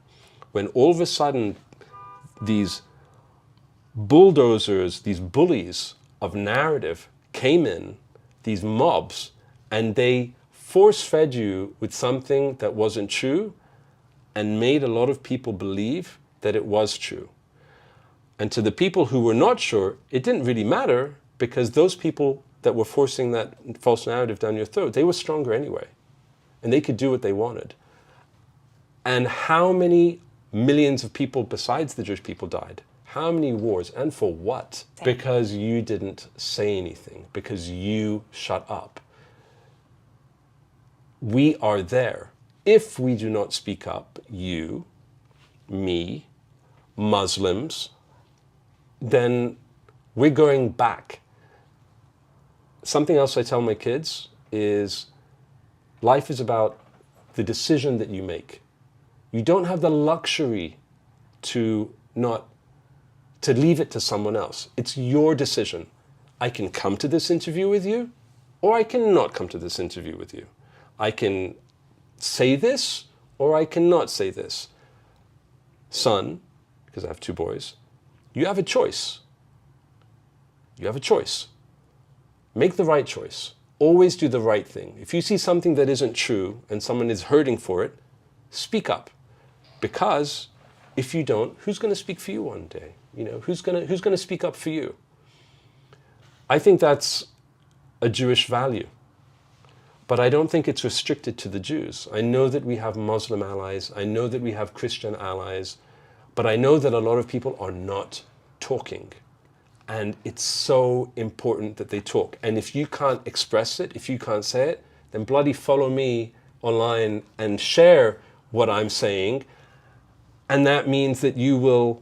when all of a sudden these bulldozers, these bullies of narrative came in, these mobs, and they force-fed you with something that wasn't true and made a lot of people believe that it was true. And to the people who were not sure, it didn't really matter because those people that were forcing that false narrative down your throat, they were stronger anyway. And they could do what they wanted. And how many millions of people besides the Jewish people died? How many wars? And for what? Because you didn't say anything. Because you shut up. We are there. If we do not speak up, you, me, Muslims, then we're going back. Something else I tell my kids is life is about the decision that you make. You don't have the luxury to leave it to someone else. It's your decision. I can come to this interview with you, or I can not come to this interview with you. I can say this, or I cannot say this. Son, because I have 2 boys, you have a choice. You have a choice. Make the right choice. Always do the right thing. If you see something that isn't true and someone is hurting for it, speak up. Because if you don't, who's going to speak for you one day? You know, who's going to speak up for you? I think that's a Jewish value. But I don't think it's restricted to the Jews. I know that we have Muslim allies. I know that we have Christian allies. But I know that a lot of people are not talking. And it's so important that they talk. And if you can't express it, if you can't say it, then bloody follow me online and share what I'm saying. And that means that you will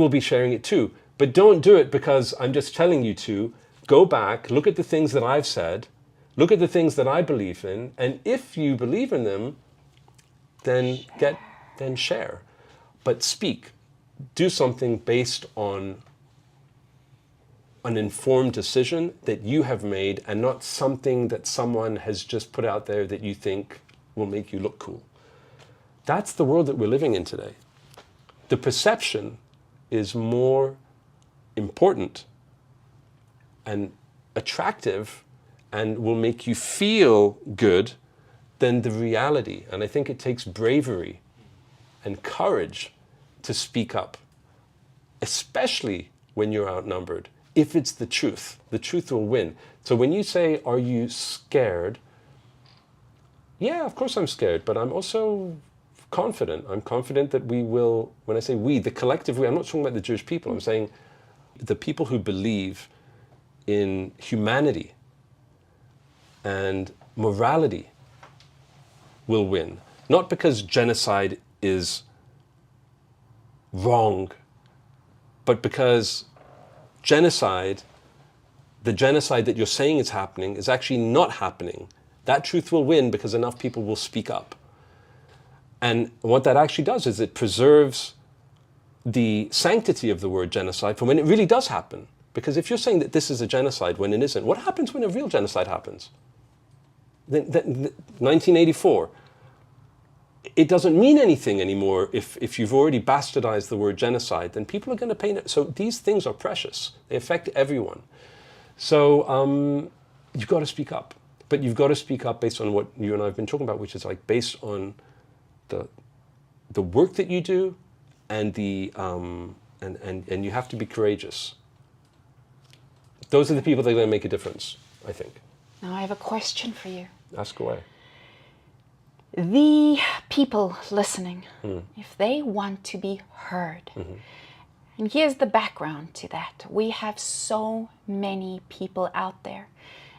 be sharing it too. But don't do it because I'm just telling you to. Go back, look at the things that I've said, Look at the things that I believe in, and if you believe in them, then share. But speak. Do something based on an informed decision that you have made and not something that someone has just put out there that you think will make you look cool. That's the world that we're living in today. The perception is more important and attractive and will make you feel good than the reality. And I think it takes bravery and courage to speak up, especially when you're outnumbered. If it's the truth will win. So when you say, are you scared? Yeah, of course I'm scared, but I'm also confident. I'm confident that we will, when I say we, the collective we, I'm not talking about the Jewish people, I'm saying the people who believe in humanity and morality will win. Not because genocide is wrong, but because genocide, the genocide that you're saying is happening, is actually not happening. That truth will win because enough people will speak up. And what that actually does is it preserves the sanctity of the word genocide for when it really does happen. Because if you're saying that this is a genocide when it isn't, what happens when a real genocide happens? 1984. It doesn't mean anything anymore if you've already bastardized the word genocide, then people are going to pay. So these things are precious. They affect everyone. So you've got to speak up. But you've got to speak up based on what you and I have been talking about, which is like based on the work that you do and the and you have to be courageous. Those are the people that are going to make a difference, I think. Now I have a question for you. Ask away. The people listening, if they want to be heard, and here's the background to that. We have so many people out there.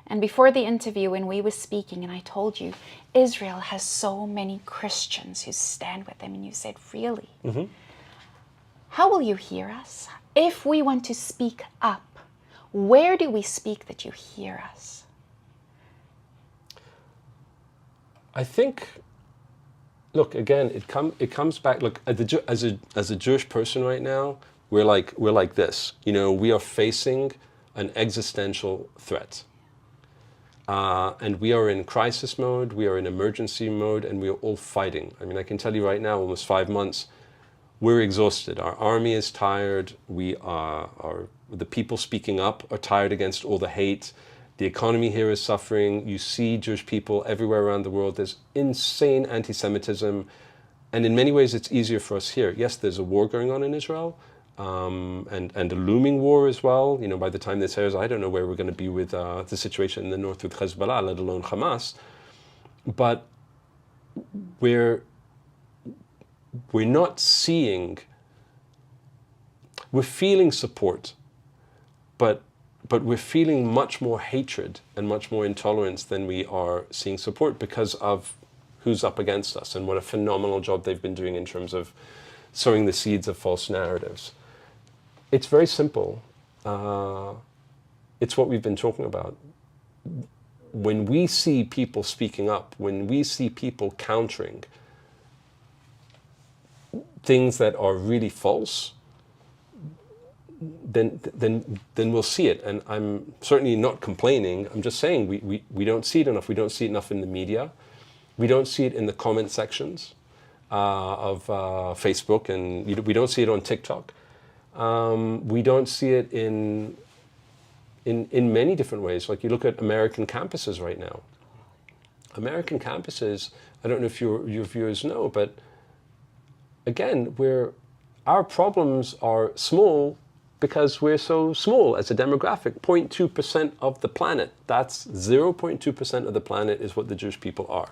And before the interview, when we were speaking, and I told you, Israel has so many Christians who stand with them, and you said, really? How will you hear us? If we want to speak up, where do we speak that you hear us? I think, look, again, it comes back. Look, as a Jewish person right now, we're like this. You know, we are facing an existential threat, and we are in crisis mode. We are in emergency mode, and we are all fighting. I mean, I can tell you right now, almost 5 months, we're exhausted. Our army is tired. The people speaking up are tired against all the hate. The economy here is suffering. You see Jewish people everywhere around the world. There's insane anti-Semitism. And in many ways, it's easier for us here. Yes, there's a war going on in Israel, and a looming war as well. You know, by the time this airs, I don't know where we're going to be with the situation in the north with Hezbollah, let alone Hamas. But we're not seeing, we're feeling support, but we're feeling much more hatred and much more intolerance than we are seeing support because of who's up against us and what a phenomenal job they've been doing in terms of sowing the seeds of false narratives. It's very simple. It's what we've been talking about. When we see people speaking up, when we see people countering things that are really false, then we'll see it. And I'm certainly not complaining. I'm just saying we don't see it enough. We don't see it enough in the media. We don't see it in the comment sections of Facebook, and we don't see it on TikTok. We don't see it in many different ways. Like you look at American campuses right now. American campuses, I don't know if your viewers know, but again, our problems are small because we're so small as a demographic. 0.2% of the planet. That's 0.2% of the planet is what the Jewish people are.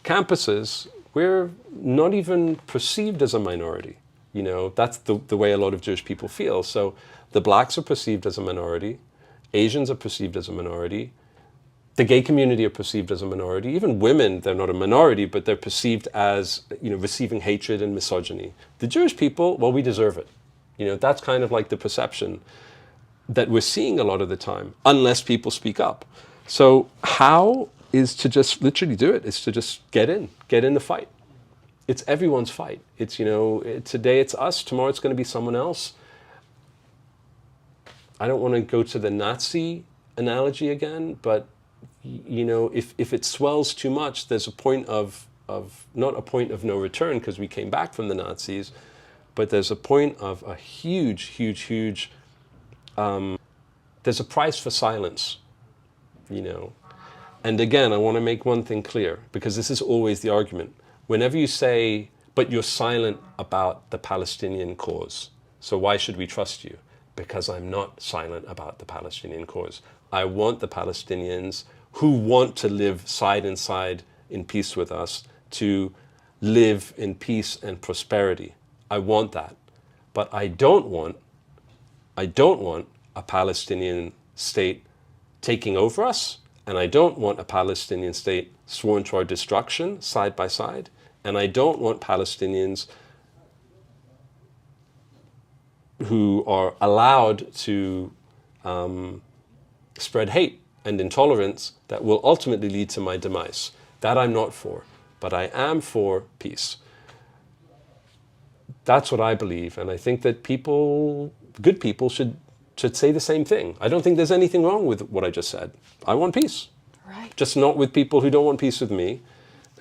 Campuses, we're not even perceived as a minority. You know, that's the way a lot of Jewish people feel. So the blacks are perceived as a minority. Asians are perceived as a minority. The gay community are perceived as a minority. Even women, they're not a minority, but they're perceived as, you know, receiving hatred and misogyny. The Jewish people, well, we deserve it. You know, that's kind of like the perception that we're seeing a lot of the time, unless people speak up. So how is to just literally do it? Is to just get in the fight. It's everyone's fight. It's, you know, today it's us, tomorrow it's going to be someone else. I don't want to go to the Nazi analogy again, but you know, if it swells too much, there's a point of not a point of no return because we came back from the Nazis, but there's a point of a huge, there's a price for silence, you know. And again, I want to make one thing clear, because this is always the argument. Whenever you say, but you're silent about the Palestinian cause, so why should we trust you? Because I'm not silent about the Palestinian cause. I want the Palestinians who want to live side and side in peace with us to live in peace and prosperity. I want that. But I don't want a Palestinian state taking over us, and I don't want a Palestinian state sworn to our destruction side by side, and I don't want Palestinians who are allowed to spread hate and intolerance that will ultimately lead to my demise. That I'm not for, but I am for peace. That's what I believe, and I think that people, good people, should say the same thing. I don't think there's anything wrong with what I just said. I want peace. Right. Just not with people who don't want peace with me.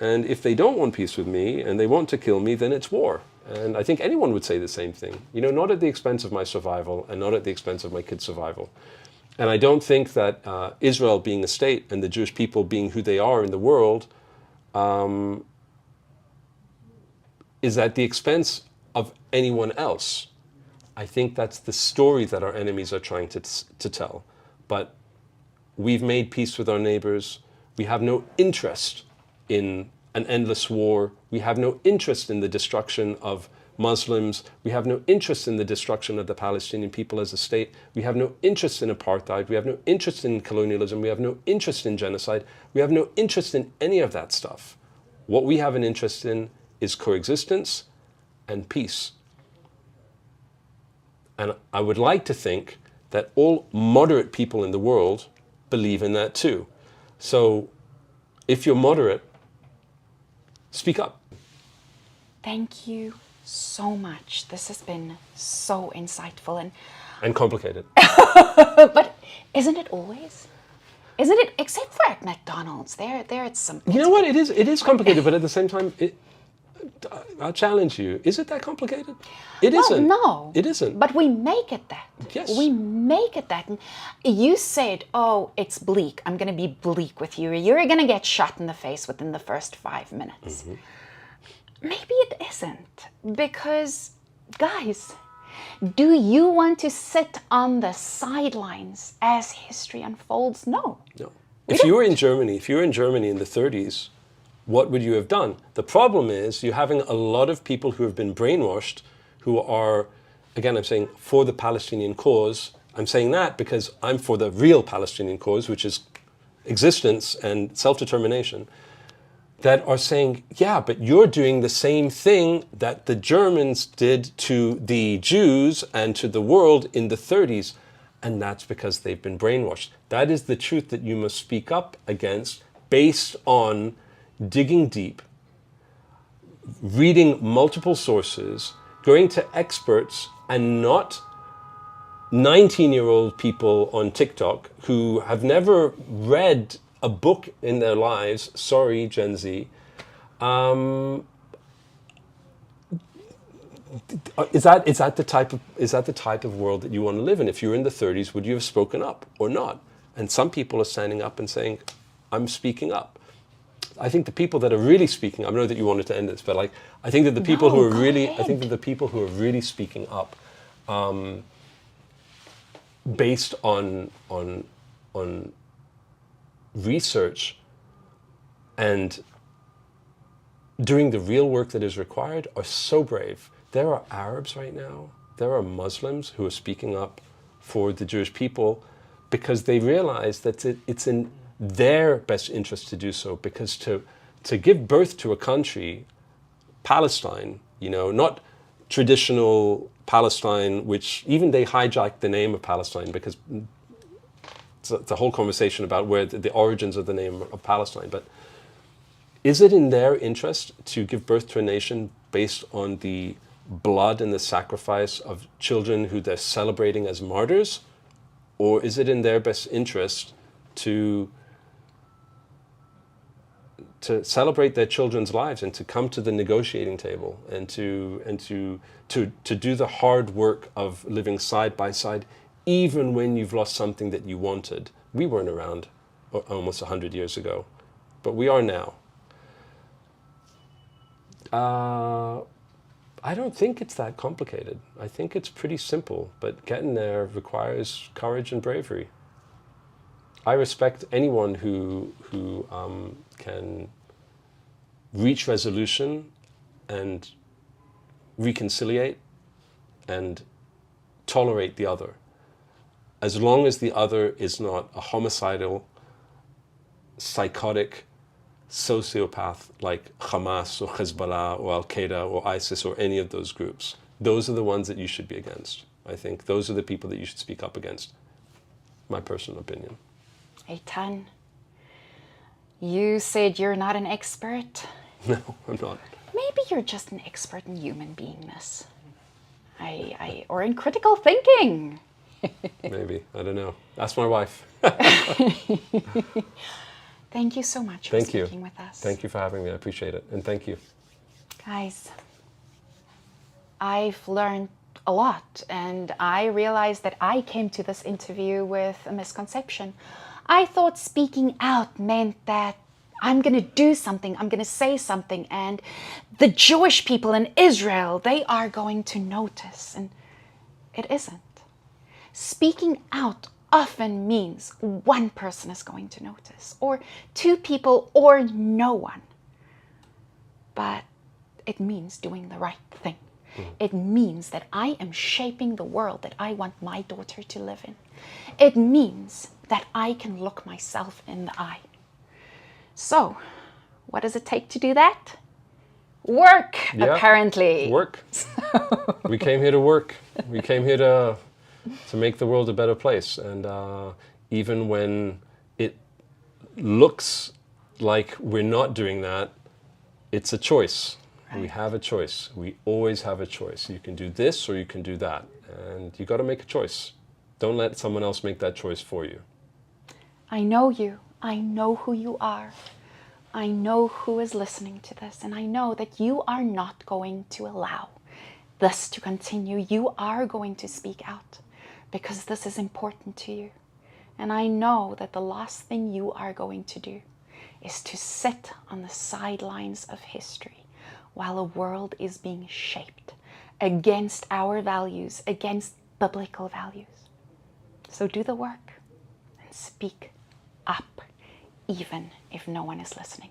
And if they don't want peace with me and they want to kill me, then it's war. And I think anyone would say the same thing. You know, not at the expense of my survival and not at the expense of my kids' survival. And I don't think that Israel being a state and the Jewish people being who they are in the world is at the expense of anyone else. I think that's the story that our enemies are trying to tell. But we've made peace with our neighbors. We have no interest in an endless war. We have no interest in the destruction of Muslims. We have no interest in the destruction of the Palestinian people as a state. We have no interest in apartheid. We have no interest in colonialism. We have no interest in genocide. We have no interest in any of that stuff. What we have an interest in is coexistence and peace. And I would like to think that all moderate people in the world believe in that too. So if you're moderate, speak up. Thank you so much. This has been so insightful And complicated. but isn't it always? Isn't it? Except for at McDonald's, there it's some. You know what? It is complicated, but at the same time, I'll challenge you. Is it that complicated? It isn't. No. It isn't. But we make it that. Yes. We make it that. And you said, oh, it's bleak. I'm going to be bleak with you. You're going to get shot in the face within the first 5 minutes. Mm-hmm. Maybe it isn't. Because, guys, do you want to sit on the sidelines as history unfolds? No. No. If you were in Germany in the 30s, what would you have done? The problem is you're having a lot of people who have been brainwashed who are, again, I'm saying for the Palestinian cause. I'm saying that because I'm for the real Palestinian cause, which is existence and self-determination, that are saying, yeah, but you're doing the same thing that the Germans did to the Jews and to the world in the 30s. And that's because they've been brainwashed. That is the truth that you must speak up against based on digging deep, reading multiple sources, going to experts, and not 19-year-old people on TikTok who have never read a book in their lives. Sorry, Gen Z. Is that the type of world that you want to live in? If you were in the 30s, would you have spoken up or not? And some people are standing up and saying, "I'm speaking up." I think the people that are really speaking, I know that you wanted to end this, but like, I think that the people who are really, I think that the people who are really speaking up, based on research and doing the real work that is required, are so brave. There are Arabs right now, there are Muslims who are speaking up for the Jewish people because they realize that it's in their best interest to do so, because to give birth to a country, Palestine, you know, not traditional Palestine, which even they hijacked the name of Palestine because it's a whole conversation about where the origins of the name of Palestine. But is it in their interest to give birth to a nation based on the blood and the sacrifice of children who they're celebrating as martyrs? Or is it in their best interest to celebrate their children's lives and to come to the negotiating table and to do the hard work of living side by side, even when you've lost something that you wanted? We weren't around almost 100 years ago, but we are now. I don't think it's that complicated. I think it's pretty simple, but getting there requires courage and bravery. I respect anyone who can reach resolution and reconciliate and tolerate the other, as long as the other is not a homicidal, psychotic sociopath like Hamas or Hezbollah or Al-Qaeda or ISIS or any of those groups. Those are the ones that you should be against. I think those are the people that you should speak up against. My personal opinion. Eitan, you said you're not an expert. No, I'm not. Maybe you're just an expert in human beingness. Or in critical thinking. Maybe. I don't know. Ask my wife. Thank you so much for speaking with us. Thank you for having me. I appreciate it. And thank you. Guys, I've learned a lot, and I realized that I came to this interview with a misconception. I thought speaking out meant that I'm going to do something, I'm going to say something, and the Jewish people in Israel, they are going to notice, and it isn't. Speaking out often means one person is going to notice, or two people, or no one. But it means doing the right thing. It means that I am shaping the world that I want my daughter to live in. It means that I can look myself in the eye. So, what does it take to do that? Work, apparently. Work. We came here to work. We came here to make the world a better place. And even when it looks like we're not doing that, it's a choice. Right. We have a choice. We always have a choice. You can do this or you can do that. And you got to make a choice. Don't let someone else make that choice for you. I know you. I know who you are. I know who is listening to this. And I know that you are not going to allow this to continue. You are going to speak out because this is important to you. And I know that the last thing you are going to do is to sit on the sidelines of history while a world is being shaped against our values, against biblical values. So do the work and speak up, even if no one is listening.